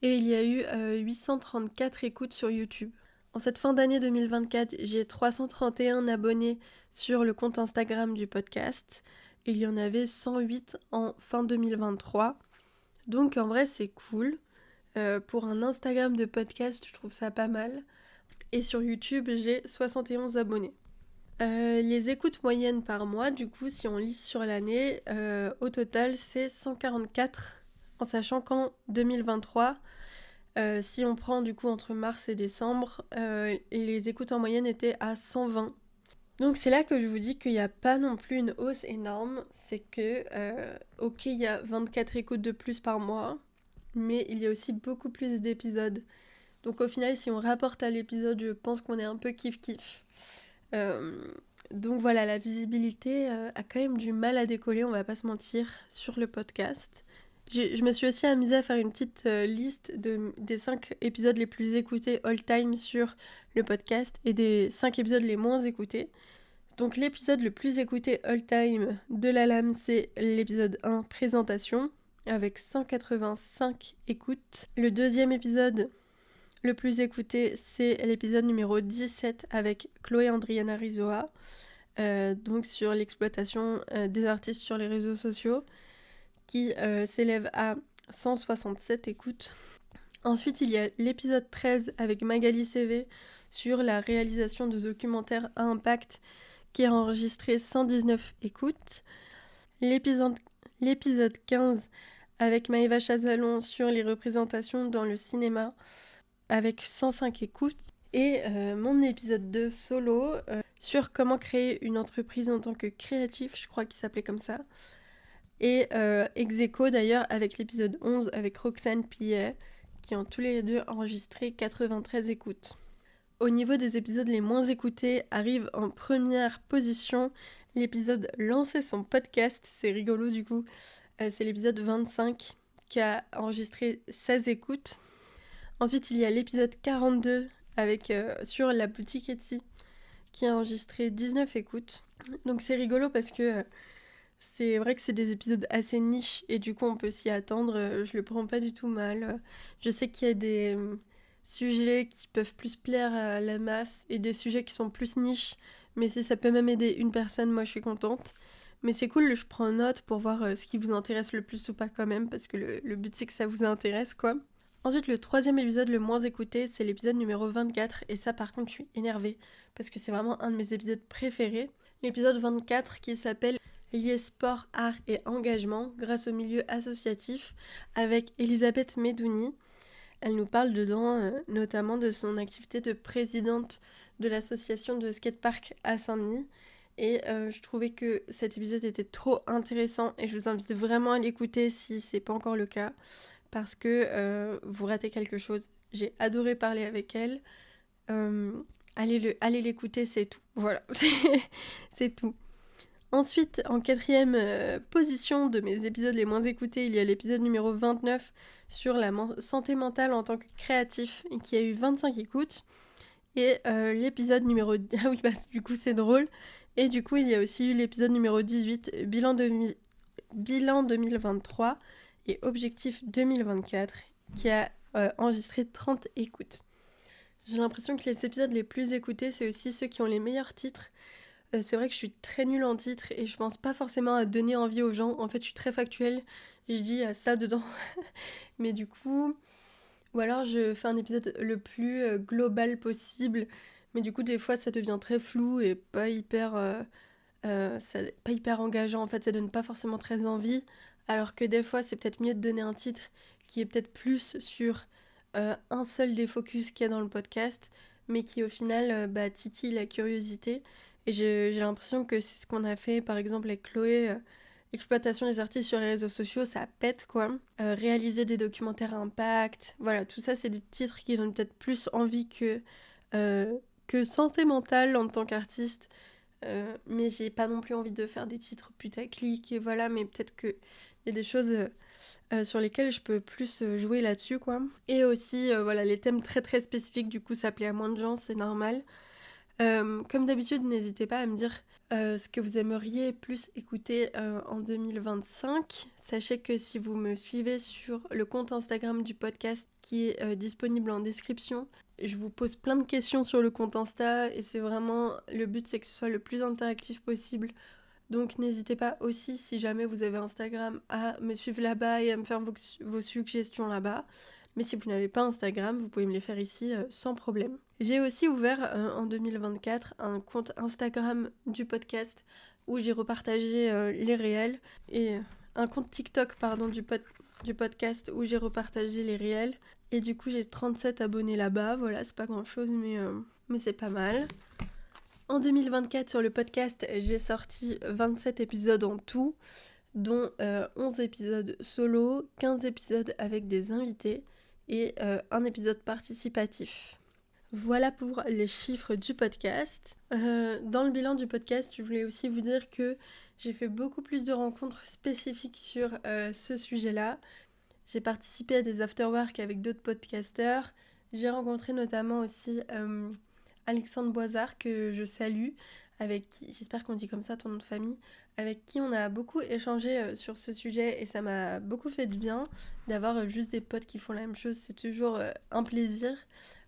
Et il y a eu 834 écoutes sur YouTube. En cette fin d'année 2024, j'ai 331 abonnés sur le compte Instagram du podcast. Il y en avait 108 en fin 2023. Donc en vrai, c'est cool. Pour un Instagram de podcast, je trouve ça pas mal. Et sur YouTube, j'ai 71 abonnés. Les écoutes moyennes par mois, du coup, si on lisse sur l'année, au total, c'est 144, en sachant qu'en 2023, si on prend du coup entre mars et décembre, les écoutes en moyenne étaient à 120. Donc c'est là que je vous dis qu'il n'y a pas non plus une hausse énorme, c'est que, ok, il y a 24 écoutes de plus par mois, mais il y a aussi beaucoup plus d'épisodes. Donc au final, si on rapporte à l'épisode, je pense qu'on est un peu kiff-kiff. Donc voilà, la visibilité a quand même du mal à décoller, on va pas se mentir, sur le podcast. Je me suis aussi amusée à faire une petite liste des 5 épisodes les plus écoutés all time sur le podcast et des 5 épisodes les moins écoutés. Donc l'épisode le plus écouté all time de la lame, c'est l'épisode 1, présentation, avec 185 écoutes. Le deuxième épisode le plus écouté, c'est l'épisode numéro 17 avec Chloé Andriana Rizzoa, donc sur l'exploitation des artistes sur les réseaux sociaux, qui s'élève à 167 écoutes. Ensuite, il y a l'épisode 13 avec Magali CV sur la réalisation de documentaires à impact, qui a enregistré 119 écoutes. L'épisode 15 avec Maëva Chazalon sur les représentations dans le cinéma, avec 105 écoutes. Et mon épisode 2 solo sur comment créer une entreprise en tant que créatif, je crois qu'il s'appelait comme ça. Et ex-aequo d'ailleurs avec l'épisode 11 avec Roxane Pillet, qui ont tous les deux enregistré 93 écoutes. Au niveau des épisodes les moins écoutés, arrive en première position l'épisode Lancer son podcast, c'est rigolo du coup. C'est l'épisode 25 qui a enregistré 16 écoutes. Ensuite, il y a l'épisode 42 avec, sur la boutique Etsy qui a enregistré 19 écoutes. Donc c'est rigolo parce que c'est vrai que c'est des épisodes assez niches et du coup on peut s'y attendre. Je le prends pas du tout mal. Je sais qu'il y a des sujets qui peuvent plus plaire à la masse et des sujets qui sont plus niches. Mais si ça peut même aider une personne, moi je suis contente. Mais c'est cool, je prends note pour voir ce qui vous intéresse le plus ou pas quand même, parce que le but c'est que ça vous intéresse quoi. Ensuite, le troisième épisode le moins écouté, c'est l'épisode numéro 24, et ça par contre je suis énervée, parce que c'est vraiment un de mes épisodes préférés. L'épisode 24 qui s'appelle Lier sport, art et engagement grâce au milieu associatif, avec Elisabeth Medouni. Elle nous parle dedans notamment de son activité de présidente de l'association de skatepark à Saint-Denis. Et je trouvais que cet épisode était trop intéressant et je vous invite vraiment à l'écouter si c'est pas encore le cas, parce que vous ratez quelque chose. J'ai adoré parler avec elle. Allez l'écouter, c'est tout. Voilà, c'est tout. Ensuite, en quatrième position de mes épisodes les moins écoutés, il y a l'épisode numéro 29 sur la santé mentale en tant que créatif, qui a eu 25 écoutes. Et l'épisode numéro... Ah oui, bah du coup c'est drôle. Et du coup, il y a aussi eu l'épisode numéro 18, bilan 2023, et Objectif 2024 qui a enregistré 30 écoutes. J'ai l'impression que les épisodes les plus écoutés, c'est aussi ceux qui ont les meilleurs titres. C'est vrai que je suis très nulle en titres et je pense pas forcément à donner envie aux gens. En fait, je suis très factuelle, je dis ça dedans. Mais du coup, ou alors je fais un épisode le plus global possible. Mais du coup, des fois, ça devient très flou et pas hyper engageant. En fait, ça donne pas forcément très envie. Alors que des fois, c'est peut-être mieux de donner un titre qui est peut-être plus sur un seul des focus qu'il y a dans le podcast, mais qui au final titille la curiosité. Et j'ai l'impression que c'est ce qu'on a fait par exemple avec Chloé, exploitation des artistes sur les réseaux sociaux, ça pète quoi. Réaliser des documentaires à impact, voilà, tout ça c'est des titres qui donnent peut-être plus envie que santé mentale en tant qu'artiste. Mais j'ai pas non plus envie de faire des titres putaclic et voilà, mais peut-être qu'il y a des choses sur lesquelles je peux plus jouer là-dessus quoi. Et aussi voilà, les thèmes très très spécifiques du coup ça plaît à moins de gens, c'est normal. Comme d'habitude, n'hésitez pas à me dire ce que vous aimeriez plus écouter en 2025. Sachez que si vous me suivez sur le compte Instagram du podcast qui est disponible en description, je vous pose plein de questions sur le compte Insta et c'est vraiment le but, c'est que ce soit le plus interactif possible. Donc n'hésitez pas aussi, si jamais vous avez Instagram, à me suivre là-bas et à me faire vos suggestions là-bas. Mais si vous n'avez pas Instagram, vous pouvez me les faire ici sans problème. J'ai aussi ouvert en 2024 un compte Instagram du podcast où j'ai repartagé les réels et un compte TikTok du podcast où j'ai repartagé les réels. Et du coup j'ai 37 abonnés là-bas, voilà, c'est pas grand chose mais c'est pas mal. En 2024 sur le podcast, j'ai sorti 27 épisodes en tout, dont 11 épisodes solo, 15 épisodes avec des invités et un épisode participatif. Voilà pour les chiffres du podcast. Dans le bilan du podcast, je voulais aussi vous dire que j'ai fait beaucoup plus de rencontres spécifiques sur ce sujet-là. J'ai participé à des afterworks avec d'autres podcasteurs. J'ai rencontré notamment aussi Alexandre Boisard, que je salue, avec qui, j'espère qu'on dit comme ça ton nom de famille, avec qui on a beaucoup échangé sur ce sujet et ça m'a beaucoup fait du bien d'avoir juste des potes qui font la même chose, c'est toujours un plaisir.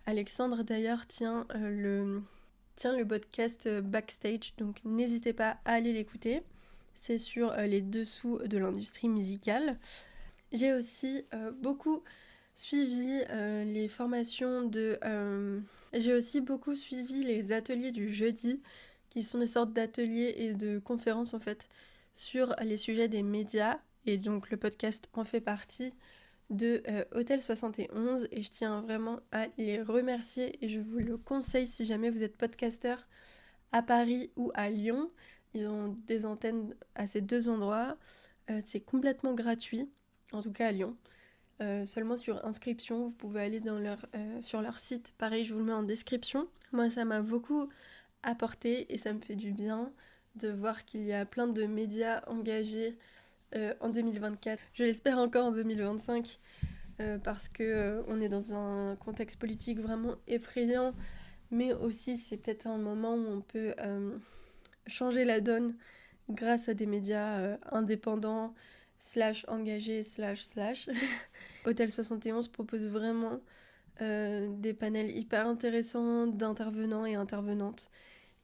Alexandre d'ailleurs tient le podcast Backstage, donc n'hésitez pas à aller l'écouter. C'est sur les dessous de l'industrie musicale. J'ai aussi beaucoup suivi les formations de... J'ai aussi beaucoup suivi les ateliers du jeudi, qui sont des sortes d'ateliers et de conférences en fait, sur les sujets des médias. Et donc le podcast en fait partie de Hôtel 71 et je tiens vraiment à les remercier et je vous le conseille si jamais vous êtes podcasteur à Paris ou à Lyon. Ils ont des antennes à ces deux endroits. C'est complètement gratuit, en tout cas à Lyon. Seulement sur inscription, vous pouvez aller sur leur site, pareil je vous le mets en description. Moi ça m'a beaucoup apporté et ça me fait du bien de voir qu'il y a plein de médias engagés en 2024. Je l'espère encore en 2025 parce que on est dans un contexte politique vraiment effrayant, mais aussi c'est peut-être un moment où on peut changer la donne grâce à des médias indépendants /engagés /. Hôtel 71 propose vraiment des panels hyper intéressants d'intervenants et intervenantes.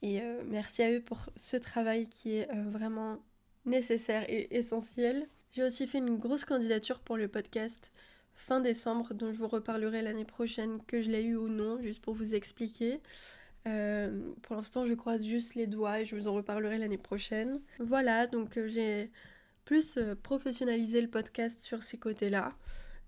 Et merci à eux pour ce travail qui est vraiment nécessaire et essentiel. J'ai aussi fait une grosse candidature pour le podcast fin décembre, dont je vous reparlerai l'année prochaine, que je l'ai eu ou non, juste pour vous expliquer. Pour l'instant, je croise juste les doigts et je vous en reparlerai l'année prochaine. Voilà, donc j'ai plus professionnalisé le podcast sur ces côtés-là.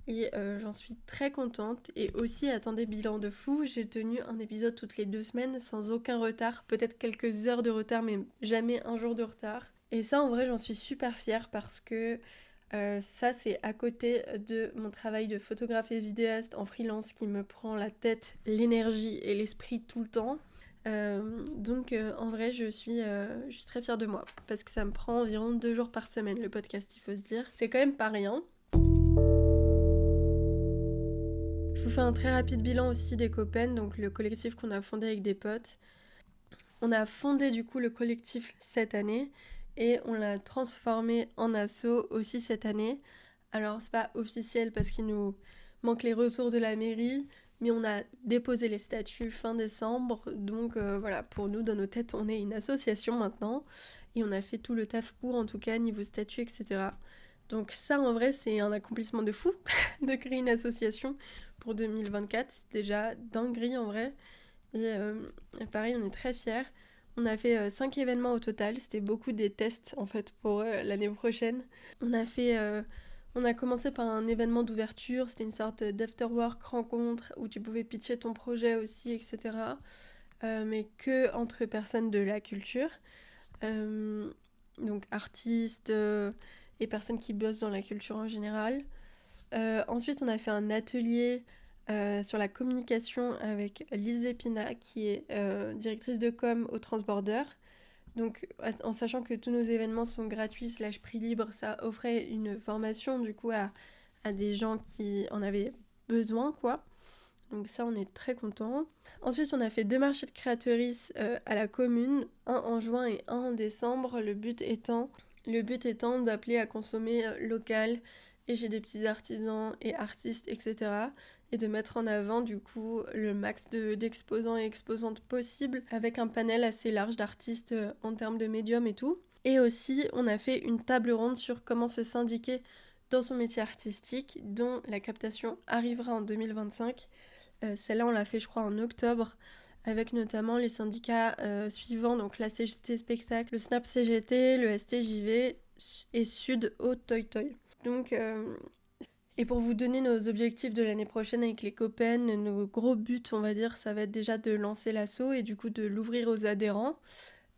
Et j'en suis très contente. Et aussi, attendez, bilan de fou, j'ai tenu un épisode toutes les 2 semaines sans aucun retard. Peut-être quelques heures de retard, mais jamais un jour de retard. Et ça, en vrai, j'en suis super fière parce que ça, c'est à côté de mon travail de photographe et vidéaste en freelance qui me prend la tête, l'énergie et l'esprit tout le temps. Donc en vrai, je suis très fière de moi parce que ça me prend environ 2 jours par semaine le podcast, il faut se dire. C'est quand même pas rien. Je vous fais un très rapide bilan aussi des Copen, donc le collectif qu'on a fondé avec des potes. On a fondé du coup le collectif cette année et on l'a transformé en asso aussi cette année Alors, c'est pas officiel parce qu'il nous manque les retours de la mairie, mais on a déposé les statuts fin décembre. Donc voilà, pour nous, dans nos têtes, on est une association maintenant. Et on a fait tout le taf pour, en tout cas, niveau statut, etc. Donc ça, en vrai, c'est un accomplissement de fou de créer une association pour 2024. C'est déjà dinguerie, en vrai. Et pareil, on est très fiers. On a fait 5 événements au total. C'était beaucoup des tests, en fait, pour l'année prochaine. On a fait... On a commencé par un événement d'ouverture, c'était une sorte d'afterwork rencontre où tu pouvais pitcher ton projet aussi, etc. Mais que entre personnes de la culture, Euh, donc artistes et personnes qui bossent dans la culture en général. Ensuite, on a fait un atelier sur la communication avec Lise Epina, qui est directrice de com au Transborder. Donc, en sachant que tous nos événements sont gratuits slash prix libre, ça offrait une formation du coup à des gens qui en avaient besoin, quoi. Donc ça, on est très contents. Ensuite, on a fait 2 marchés de créatrices à la commune, un en juin et un en décembre. Le but étant d'appeler à consommer local et chez des petits artisans et artistes, etc. Et de mettre en avant du coup le max d'exposants et exposantes possibles avec un panel assez large d'artistes en termes de médium et tout. Et aussi, on a fait une table ronde sur comment se syndiquer dans son métier artistique, dont la captation arrivera en 2025. Celle-là, on l'a fait, je crois, en octobre, avec notamment les syndicats suivants, donc la CGT Spectacle, le SNAP CGT, le STJV et Sud au Toy Toy. Donc, et pour vous donner nos objectifs de l'année prochaine avec les copains, nos gros buts, on va dire, ça va être déjà de lancer l'asso et du coup de l'ouvrir aux adhérents.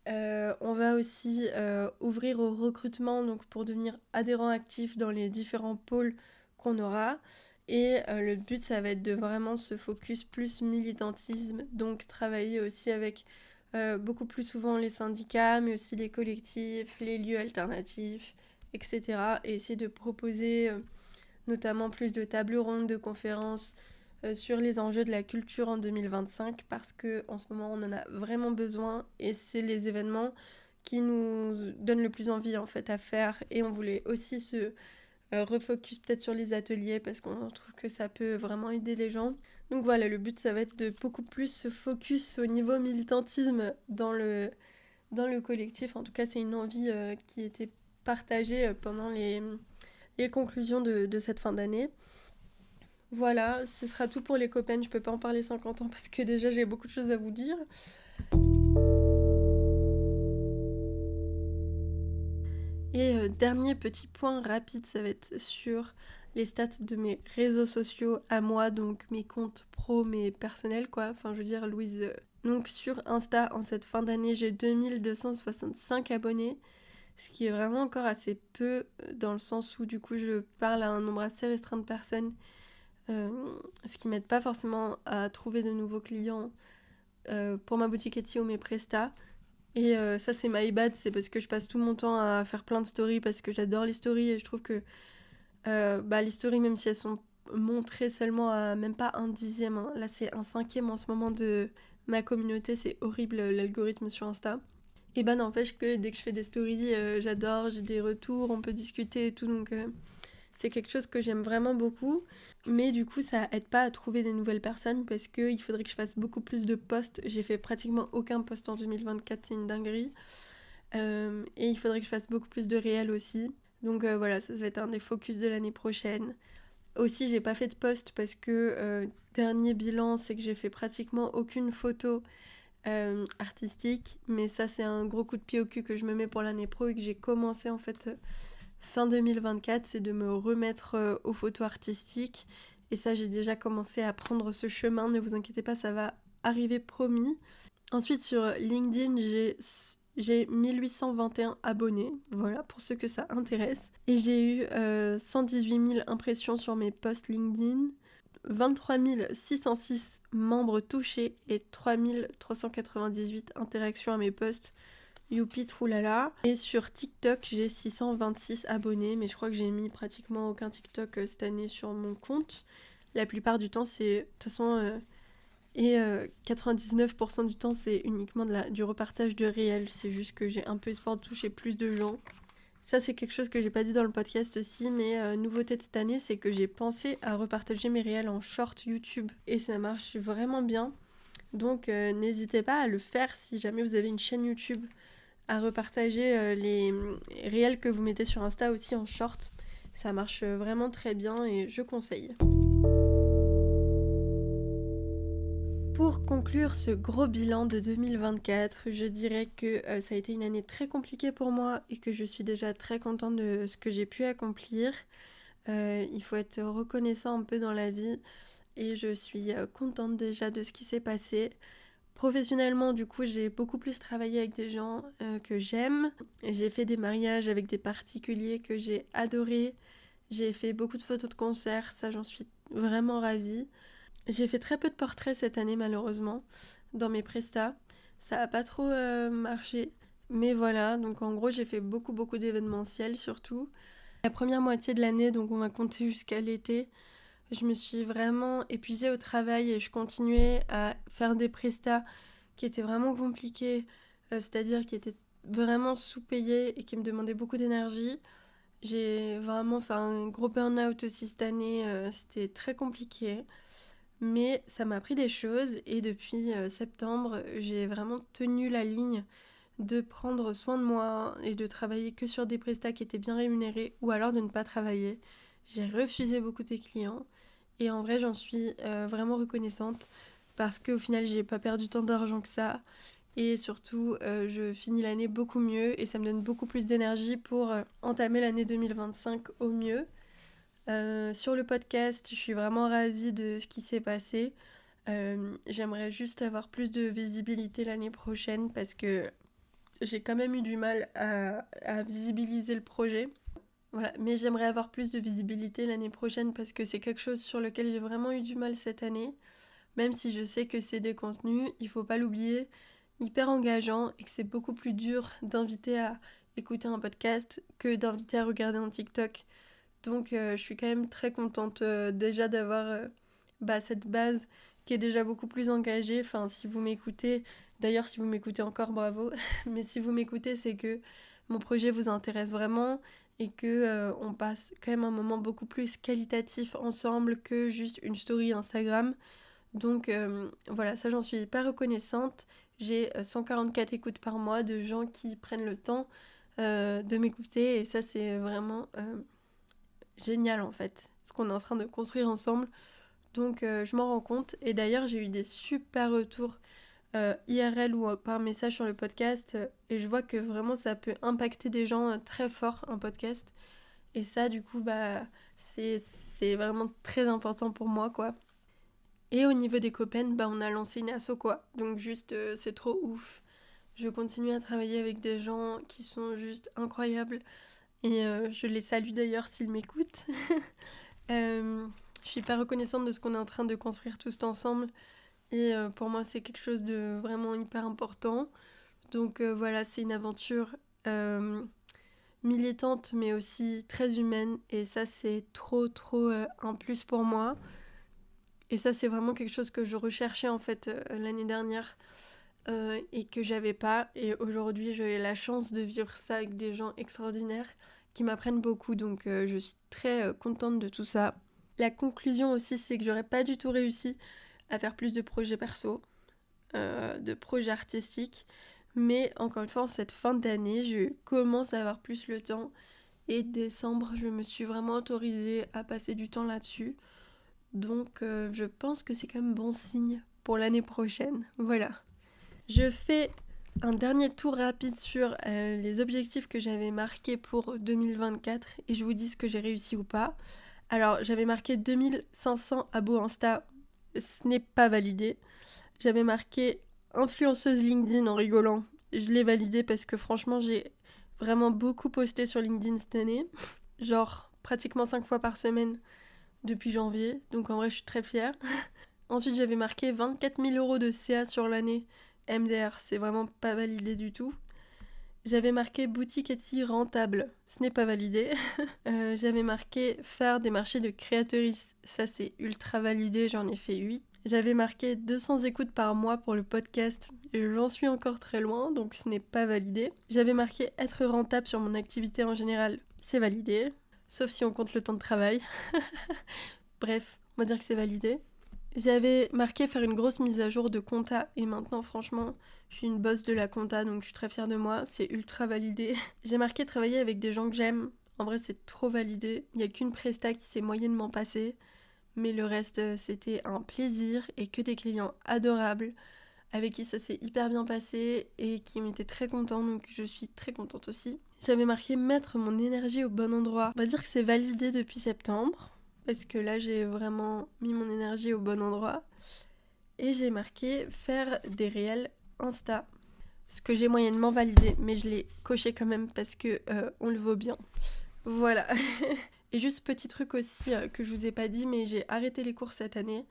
On va aussi ouvrir au recrutement donc pour devenir adhérent actif dans les différents pôles qu'on aura. Et le but, ça va être de vraiment se focus plus militantisme, donc travailler aussi avec beaucoup plus souvent les syndicats, mais aussi les collectifs, les lieux alternatifs, etc. Et essayer de proposer notamment plus de tables rondes, de conférences sur les enjeux de la culture en 2025 parce que en ce moment on en a vraiment besoin et c'est les événements qui nous donnent le plus envie en fait à faire et on voulait aussi se refocus peut-être sur les ateliers parce qu'on trouve que ça peut vraiment aider les gens. Donc voilà, le but ça va être de beaucoup plus se focus au niveau militantisme dans le collectif. En tout cas, c'est une envie qui était partagée pendant les conclusions de cette fin d'année. Voilà, ce sera tout pour les copains. Je peux pas en parler 50 ans parce que déjà j'ai beaucoup de choses à vous dire. Et dernier petit point rapide, ça va être sur les stats de mes réseaux sociaux à moi, donc mes comptes pro, mes personnels quoi. Enfin, je veux dire, Louise. Donc sur Insta, en cette fin d'année, j'ai 2265 abonnés, ce qui est vraiment encore assez peu dans le sens où du coup je parle à un nombre assez restreint de personnes. Ce qui m'aide pas forcément à trouver de nouveaux clients pour ma boutique Etsy ou mes prestats. Et ça, c'est my bad, c'est parce que je passe tout mon temps à faire plein de stories parce que j'adore les stories et je trouve que les stories, même si elles sont montrées seulement à même pas un dixième, hein, là c'est un cinquième en ce moment de ma communauté, c'est horrible l'algorithme sur Insta. Et bah n'empêche que dès que je fais des stories, j'adore, j'ai des retours, on peut discuter et tout, donc c'est quelque chose que j'aime vraiment beaucoup. Mais du coup, ça aide pas à trouver des nouvelles personnes parce qu'il faudrait que je fasse beaucoup plus de posts. J'ai fait pratiquement aucun post en 2024, c'est une dinguerie. Et il faudrait que je fasse beaucoup plus de réels aussi. Donc voilà, ça va être un des focus de l'année prochaine. Aussi, j'ai pas fait de post parce que dernier bilan, c'est que j'ai fait pratiquement aucune photo artistique. Mais ça, c'est un gros coup de pied au cul que je me mets pour l'année pro et que j'ai commencé en fait fin 2024, c'est de me remettre aux photos artistiques. Et ça, j'ai déjà commencé à prendre ce chemin, ne vous inquiétez pas, ça va arriver promis. Ensuite, sur LinkedIn, j'ai 1821 abonnés, voilà, pour ceux que ça intéresse. Et j'ai eu 118 000 impressions sur mes posts LinkedIn, 23 606 membres touchés et 3 398 interactions à mes posts. Youpi, troulala. Et sur TikTok, j'ai 626 abonnés, mais je crois que j'ai mis pratiquement aucun TikTok cette année sur mon compte. La plupart du temps, c'est... De toute façon... 99% du temps, c'est uniquement du repartage de réel. C'est juste que j'ai un peu espoir de toucher plus de gens. Ça, c'est quelque chose que j'ai pas dit dans le podcast aussi, mais nouveauté de cette année, c'est que j'ai pensé à repartager mes réels en short YouTube et ça marche vraiment bien. Donc n'hésitez pas à le faire si jamais vous avez une chaîne YouTube, à repartager les réels que vous mettez sur Insta aussi en short. Ça marche vraiment très bien et je conseille. Pour conclure ce gros bilan de 2024, je dirais que ça a été une année très compliquée pour moi et que je suis déjà très contente de ce que j'ai pu accomplir. Il faut être reconnaissant un peu dans la vie et je suis contente déjà de ce qui s'est passé. Professionnellement, du coup, j'ai beaucoup plus travaillé avec des gens que j'aime. J'ai fait des mariages avec des particuliers que j'ai adorés. J'ai fait beaucoup de photos de concert, ça j'en suis vraiment ravie. J'ai fait très peu de portraits cette année malheureusement dans mes prestats. Ça n'a pas trop marché. Mais voilà, donc en gros j'ai fait beaucoup d'événementiels surtout. La première moitié de l'année, donc on va compter jusqu'à l'été, je me suis vraiment épuisée au travail et je continuais à faire des prestats qui étaient vraiment compliqués, c'est-à-dire qui étaient vraiment sous-payés et qui me demandaient beaucoup d'énergie. J'ai vraiment fait un gros burn-out aussi cette année, c'était très compliqué. Mais ça m'a appris des choses et depuis septembre, j'ai vraiment tenu la ligne de prendre soin de moi et de travailler que sur des prestats qui étaient bien rémunérés ou alors de ne pas travailler. J'ai refusé beaucoup de clients et en vrai j'en suis vraiment reconnaissante parce qu'au final j'ai pas perdu tant d'argent que ça et surtout je finis l'année beaucoup mieux et ça me donne beaucoup plus d'énergie pour entamer l'année 2025 au mieux. Sur le podcast, je suis vraiment ravie de ce qui s'est passé. J'aimerais juste avoir plus de visibilité l'année prochaine parce que j'ai quand même eu du mal à visibiliser le projet. Voilà, mais j'aimerais avoir plus de visibilité l'année prochaine parce que c'est quelque chose sur lequel j'ai vraiment eu du mal cette année. Même si je sais que c'est des contenus, il faut pas l'oublier, hyper engageants et que c'est beaucoup plus dur d'inviter à écouter un podcast que d'inviter à regarder un TikTok. Donc je suis quand même très contente déjà d'avoir cette base qui est déjà beaucoup plus engagée. Enfin, si vous m'écoutez, d'ailleurs si vous m'écoutez encore, bravo. Mais si vous m'écoutez, c'est que mon projet vous intéresse vraiment et que on passe quand même un moment beaucoup plus qualitatif ensemble que juste une story Instagram. Donc voilà, ça j'en suis hyper reconnaissante. J'ai 144 écoutes par mois de gens qui prennent le temps de m'écouter et ça c'est vraiment génial en fait, ce qu'on est en train de construire ensemble. Donc je m'en rends compte. Et d'ailleurs, j'ai eu des super retours IRL ou par message sur le podcast. Et je vois que vraiment ça peut impacter des gens très fort, un podcast. Et ça, du coup, c'est vraiment très important pour moi, quoi. Et au niveau des copaines, on a lancé une asso, quoi. Donc juste, c'est trop ouf. Je continue à travailler avec des gens qui sont juste incroyables. Et je les salue d'ailleurs s'ils m'écoutent. Je suis hyper reconnaissante de ce qu'on est en train de construire tous ensemble. Et pour moi, c'est quelque chose de vraiment hyper important. Donc voilà, c'est une aventure militante, mais aussi très humaine. Et ça, c'est trop un plus pour moi. Et ça, c'est vraiment quelque chose que je recherchais en fait l'année dernière et que j'avais pas. Et aujourd'hui, j'ai la chance de vivre ça avec des gens extraordinaires qui m'apprennent beaucoup. Donc je suis très contente de tout ça. La conclusion aussi, c'est que j'aurais pas du tout réussi à faire plus de projets perso, de projets artistiques. Mais encore une fois, en cette fin d'année, je commence à avoir plus le temps. Et décembre, je me suis vraiment autorisée à passer du temps là-dessus. Donc je pense que c'est quand même bon signe pour l'année prochaine. Voilà. Je fais un dernier tour rapide sur les objectifs que j'avais marqués pour 2024 et je vous dis ce que j'ai réussi ou pas. Alors, j'avais marqué 2500 abos Insta, ce n'est pas validé. J'avais marqué influenceuse LinkedIn en rigolant. Je l'ai validé parce que franchement, j'ai vraiment beaucoup posté sur LinkedIn cette année. Genre, pratiquement 5 fois par semaine depuis janvier. Donc en vrai, je suis très fière. Ensuite, j'avais marqué 24 000 € de CA sur l'année. MDR, c'est vraiment pas validé du tout. J'avais marqué boutique Etsy rentable, ce n'est pas validé. J'avais marqué faire des marchés de créatrices, ça c'est ultra validé, j'en ai fait 8. J'avais marqué 200 écoutes par mois pour le podcast. J'en suis encore très loin, donc ce n'est pas validé. J'avais marqué être rentable sur mon activité en général. C'est validé. Sauf si on compte le temps de travail. Bref, on va dire que c'est validé. J'avais marqué faire une grosse mise à jour de compta. Et maintenant, franchement, je suis une boss de la compta, donc je suis très fière de moi. C'est ultra validé. J'ai marqué travailler avec des gens que j'aime. En vrai, c'est trop validé. Il n'y a qu'une presta qui s'est moyennement passée. Mais le reste, c'était un plaisir et que des clients adorables avec qui ça s'est hyper bien passé et qui ont été très contents, donc je suis très contente aussi. J'avais marqué mettre mon énergie au bon endroit. On va dire que c'est validé depuis septembre, parce que là j'ai vraiment mis mon énergie au bon endroit. Et j'ai marqué faire des réels Insta, ce que j'ai moyennement validé, mais je l'ai coché quand même parce que on le vaut bien. Voilà. Et juste petit truc aussi que je vous ai pas dit, mais j'ai arrêté les cours cette année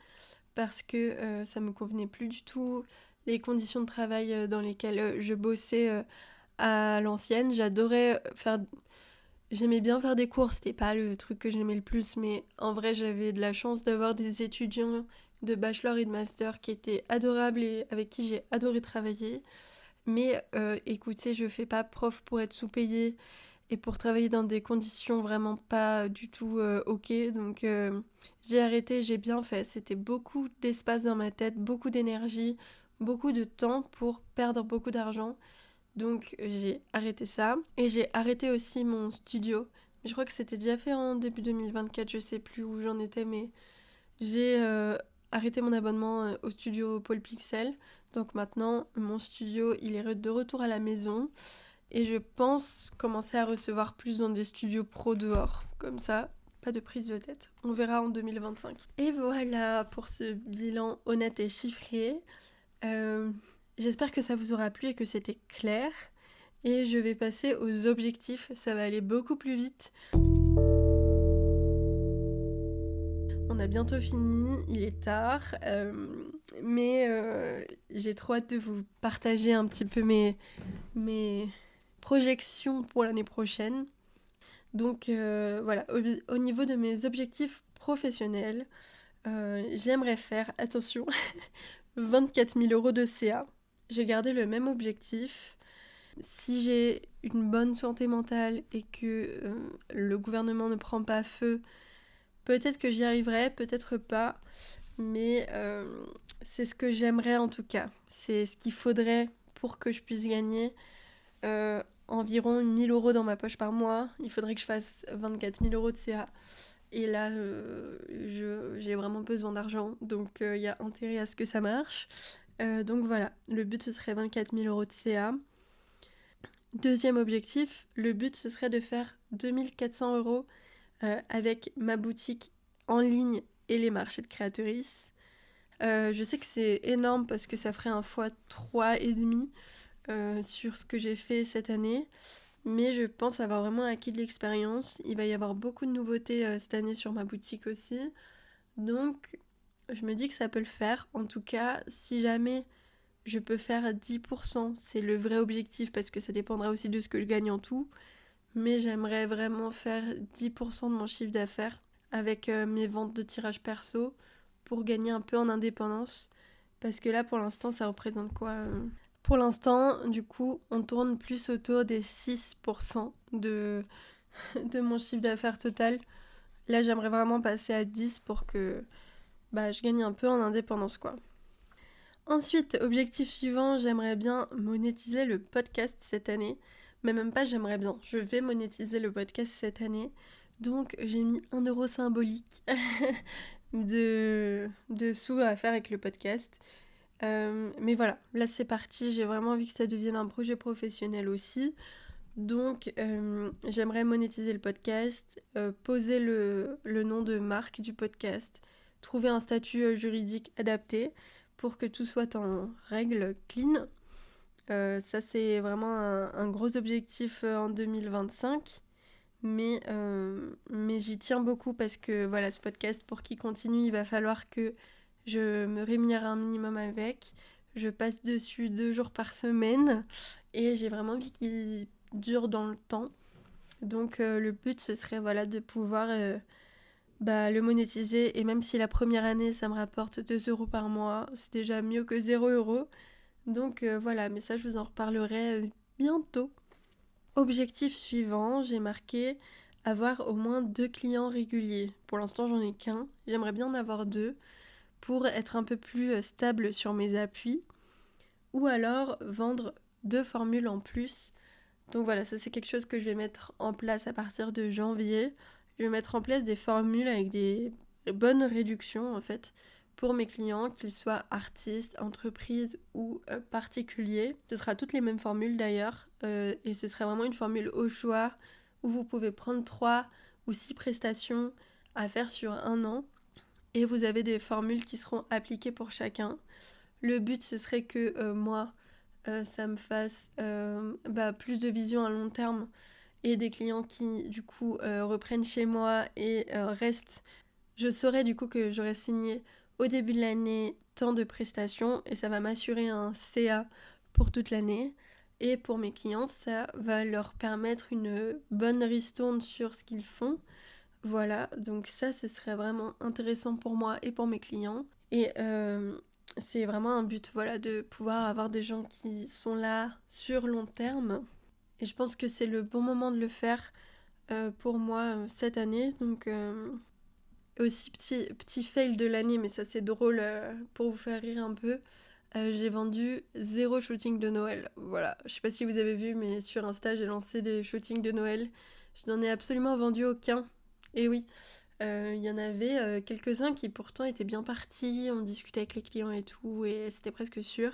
parce que ça me convenait plus du tout. Les conditions de travail dans lesquelles je bossais à l'ancienne, j'aimais bien faire des cours, c'était pas le truc que j'aimais le plus, mais en vrai j'avais de la chance d'avoir des étudiants de bachelor et de master qui étaient adorables et avec qui j'ai adoré travailler. Mais écoutez, je fais pas prof pour être sous-payée et pour travailler dans des conditions vraiment pas du tout ok. Donc j'ai arrêté, j'ai bien fait. C'était beaucoup d'espace dans ma tête, beaucoup d'énergie, beaucoup de temps pour perdre beaucoup d'argent. Donc j'ai arrêté ça. Et j'ai arrêté aussi mon studio. Je crois que c'était déjà fait en début 2024, je sais plus où j'en étais, mais j'ai arrêté mon abonnement au studio Paul Pixel. Donc maintenant, mon studio, il est de retour à la maison. Et je pense commencer à recevoir plus dans des studios pro dehors. Comme ça, pas de prise de tête. On verra en 2025. Et voilà pour ce bilan honnête et chiffré. J'espère que ça vous aura plu et que c'était clair. Et je vais passer aux objectifs. Ça va aller beaucoup plus vite. On a bientôt fini, il est tard, mais j'ai trop hâte de vous partager un petit peu mes projections pour l'année prochaine. Donc voilà, au niveau de mes objectifs professionnels, j'aimerais faire, attention, 24 000 € de CA. J'ai gardé le même objectif. Si j'ai une bonne santé mentale et que le gouvernement ne prend pas feu, peut-être que j'y arriverai, peut-être pas, mais c'est ce que j'aimerais en tout cas. C'est ce qu'il faudrait pour que je puisse gagner environ 1 000 € dans ma poche par mois. Il faudrait que je fasse 24 000 € de CA. Et là, j'ai vraiment besoin d'argent, donc il y a intérêt à ce que ça marche. Donc voilà, le but ce serait 24 000 € de CA. Deuxième objectif, le but ce serait de faire 2 400 € avec ma boutique en ligne et les marchés de créatrices. Je sais que c'est énorme parce que ça ferait un fois 3,5 sur ce que j'ai fait cette année. Mais je pense avoir vraiment acquis de l'expérience. Il va y avoir beaucoup de nouveautés cette année sur ma boutique aussi. Donc, je me dis que ça peut le faire. En tout cas, si jamais je peux faire 10%, c'est le vrai objectif parce que ça dépendra aussi de ce que je gagne en tout. Mais j'aimerais vraiment faire 10% de mon chiffre d'affaires avec mes ventes de tirage perso pour gagner un peu en indépendance. Parce que là, pour l'instant, ça représente quoi Pour l'instant, du coup, on tourne plus autour des 6% de mon chiffre d'affaires total. Là, j'aimerais vraiment passer à 10 pour que je gagne un peu en indépendance, quoi. Ensuite, objectif suivant, j'aimerais bien monétiser le podcast cette année. Mais même pas j'aimerais bien, je vais monétiser le podcast cette année. Donc j'ai mis 1 € symbolique de sous à faire avec le podcast. Mais voilà, là c'est parti, j'ai vraiment envie que ça devienne un projet professionnel aussi. Donc j'aimerais monétiser le podcast, poser le nom de marque du podcast, trouver un statut juridique adapté pour que tout soit en règle clean. Ça c'est vraiment un gros objectif en 2025. Mais j'y tiens beaucoup parce que voilà, ce podcast, pour qu'il continue, il va falloir que je me rémunère un minimum avec. Je passe dessus 2 jours par semaine et j'ai vraiment envie qu'il dure dans le temps. Donc le but, ce serait voilà, de pouvoir le monétiser. Et même si la première année, ça me rapporte 2 € par mois, c'est déjà mieux que 0 €. Donc voilà, mais ça, je vous en reparlerai bientôt. Objectif suivant, j'ai marqué avoir au moins 2 clients réguliers. Pour l'instant, j'en ai qu'un. J'aimerais bien en avoir 2 pour être un peu plus stable sur mes appuis. Ou alors vendre 2 formules en plus. Donc voilà, ça c'est quelque chose que je vais mettre en place à partir de janvier. Je vais mettre en place des formules avec des bonnes réductions en fait pour mes clients, qu'ils soient artistes, entreprises ou particuliers. Ce sera toutes les mêmes formules d'ailleurs et ce sera vraiment une formule au choix où vous pouvez prendre 3 ou 6 prestations à faire sur un an et vous avez des formules qui seront appliquées pour chacun. Le but ce serait que moi ça me fasse plus de vision à long terme et des clients qui du coup reprennent chez moi et restent. Je saurais du coup que j'aurais signé au début de l'année tant de prestations et ça va m'assurer un CA pour toute l'année. Et pour mes clients, ça va leur permettre une bonne ristourne sur ce qu'ils font. Voilà, donc ça, ce serait vraiment intéressant pour moi et pour mes clients. Et c'est vraiment un but, voilà, de pouvoir avoir des gens qui sont là sur long terme. Et je pense que c'est le bon moment de le faire pour moi cette année. Donc aussi petit fail de l'année, mais ça c'est drôle pour vous faire rire un peu. J'ai vendu 0 shooting de Noël. Voilà, je sais pas si vous avez vu, mais sur Insta j'ai lancé des shootings de Noël. Je n'en ai absolument vendu aucun. Et oui, il y en avait quelques-uns qui pourtant étaient bien partis, on discutait avec les clients et tout, et c'était presque sûr.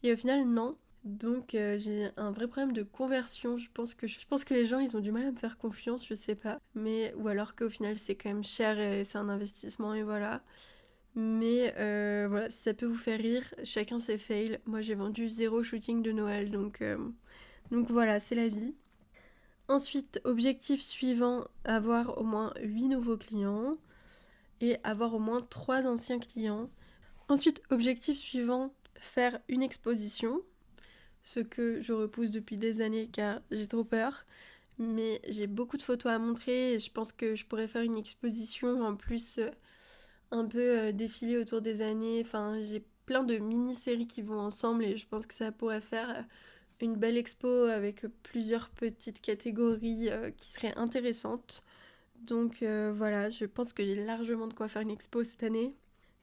Et au final, non. Donc j'ai un vrai problème de conversion. Je pense que les gens, ils ont du mal à me faire confiance, je sais pas. Mais, ou alors qu'au final, c'est quand même cher et c'est un investissement, et voilà. Mais voilà, si ça peut vous faire rire, chacun ses fails. Moi, j'ai vendu 0 shooting de Noël, donc voilà, c'est la vie. Ensuite, objectif suivant, avoir au moins 8 nouveaux clients et avoir au moins 3 anciens clients. Ensuite, objectif suivant, faire une exposition, ce que je repousse depuis des années car j'ai trop peur. Mais j'ai beaucoup de photos à montrer et je pense que je pourrais faire une exposition en plus un peu défilée autour des années. Enfin, j'ai plein de mini-séries qui vont ensemble et je pense que ça pourrait faire une belle expo avec plusieurs petites catégories qui seraient intéressantes. Donc voilà, je pense que j'ai largement de quoi faire une expo cette année.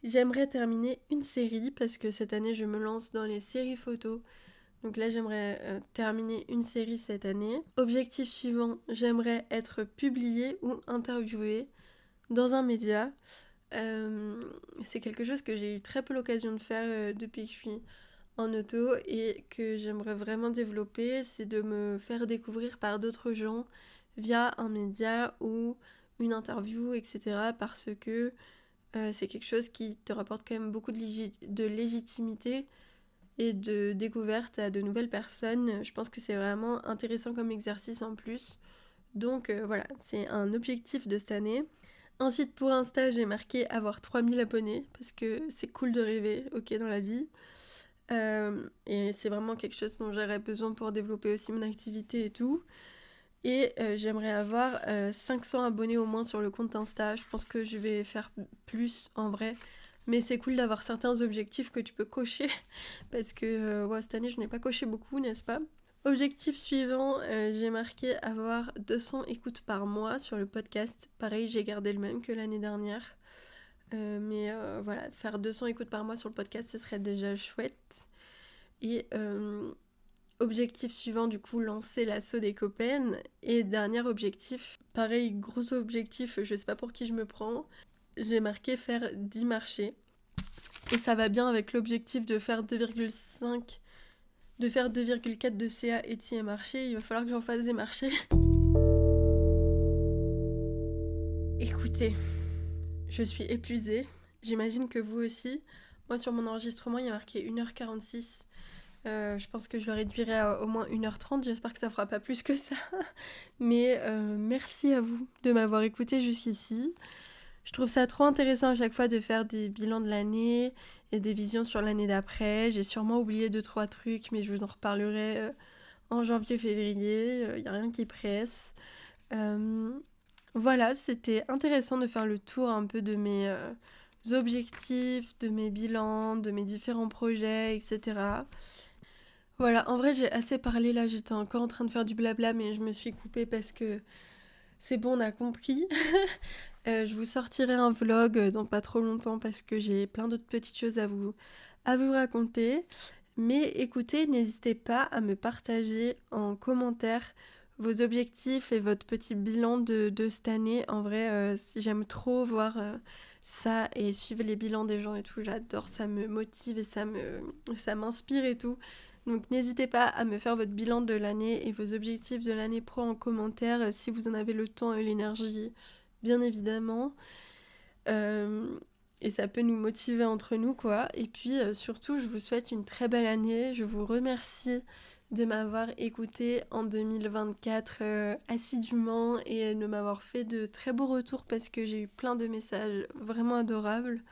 J'aimerais terminer une série parce que cette année je me lance dans les séries photos. Donc là j'aimerais terminer une série cette année. Objectif suivant, j'aimerais être publiée ou interviewée dans un média. C'est quelque chose que j'ai eu très peu l'occasion de faire depuis que je suis en auto et que j'aimerais vraiment développer, c'est de me faire découvrir par d'autres gens via un média ou une interview, etc. Parce que c'est quelque chose qui te rapporte quand même beaucoup de légitimité et de découverte à de nouvelles personnes. Je pense que c'est vraiment intéressant comme exercice en plus. Donc voilà, c'est un objectif de cette année. Ensuite, pour Insta, j'ai marqué avoir 3000 abonnés parce que c'est cool de rêver, ok, dans la vie. Et c'est vraiment quelque chose dont j'aurais besoin pour développer aussi mon activité et tout. Et j'aimerais avoir 500 abonnés au moins sur le compte Insta. Je pense que je vais faire plus en vrai. Mais c'est cool d'avoir certains objectifs que tu peux cocher. Parce que cette année, je n'ai pas coché beaucoup, n'est-ce pas? Objectif suivant, j'ai marqué avoir 200 écoutes par mois sur le podcast. Pareil, j'ai gardé le même que l'année dernière. Mais voilà, faire 200 écoutes par mois sur le podcast, ce serait déjà chouette. Et objectif suivant, du coup, lancer l'assaut des copaines. Et dernier objectif, pareil, gros objectif, je sais pas pour qui je me prends. J'ai marqué faire 10 marchés. Et ça va bien avec l'objectif de faire 2,5, de faire 2,4 de CA et de 6 marchés. Il va falloir que j'en fasse des marchés. Écoutez, je suis épuisée. J'imagine que vous aussi. Moi, sur mon enregistrement, il y a marqué 1h46. Je pense que je le réduirai à au moins 1h30. J'espère que ça fera pas plus que ça. Mais merci à vous de m'avoir écouté jusqu'ici. Je trouve ça trop intéressant à chaque fois de faire des bilans de l'année et des visions sur l'année d'après. J'ai sûrement oublié 2-3 trucs, mais je vous en reparlerai en janvier-février. Il n'y a rien qui presse. Voilà, c'était intéressant de faire le tour un peu de mes objectifs, de mes bilans, de mes différents projets, etc. Voilà, en vrai, j'ai assez parlé là, j'étais encore en train de faire du blabla, mais je me suis coupée parce que c'est bon, on a compris. Je vous sortirai un vlog dans pas trop longtemps parce que j'ai plein d'autres petites choses à vous raconter. Mais écoutez, n'hésitez pas à me partager en commentaire vos objectifs et votre petit bilan de cette année. En vrai, j'aime trop voir ça et suivre les bilans des gens et tout. J'adore, ça me motive et ça m'inspire et tout. Donc n'hésitez pas à me faire votre bilan de l'année et vos objectifs de l'année pro en commentaire si vous en avez le temps et l'énergie, bien évidemment. Euh, et ça peut nous motiver entre nous, quoi. Et puis surtout, je vous souhaite une très belle année. Je vous remercie de m'avoir écouté en 2024 assidûment et de m'avoir fait de très beaux retours parce que j'ai eu plein de messages vraiment adorables.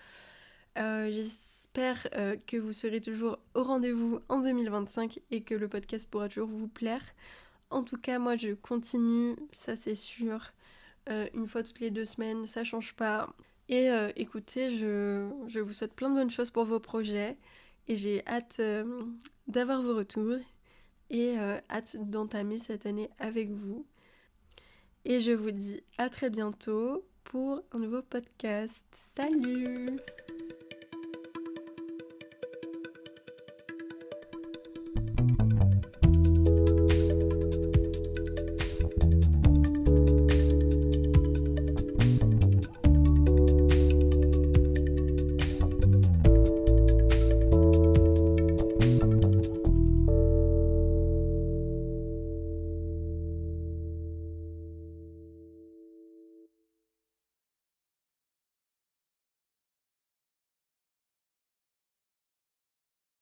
J'espère que vous serez toujours au rendez-vous en 2025 et que le podcast pourra toujours vous plaire. En tout cas, moi, je continue, ça c'est sûr. Une fois toutes les 2 semaines, ça change pas. Et écoutez, je vous souhaite plein de bonnes choses pour vos projets et j'ai hâte d'avoir vos retours et hâte d'entamer cette année avec vous. Et je vous dis à très bientôt pour un nouveau podcast. Salut!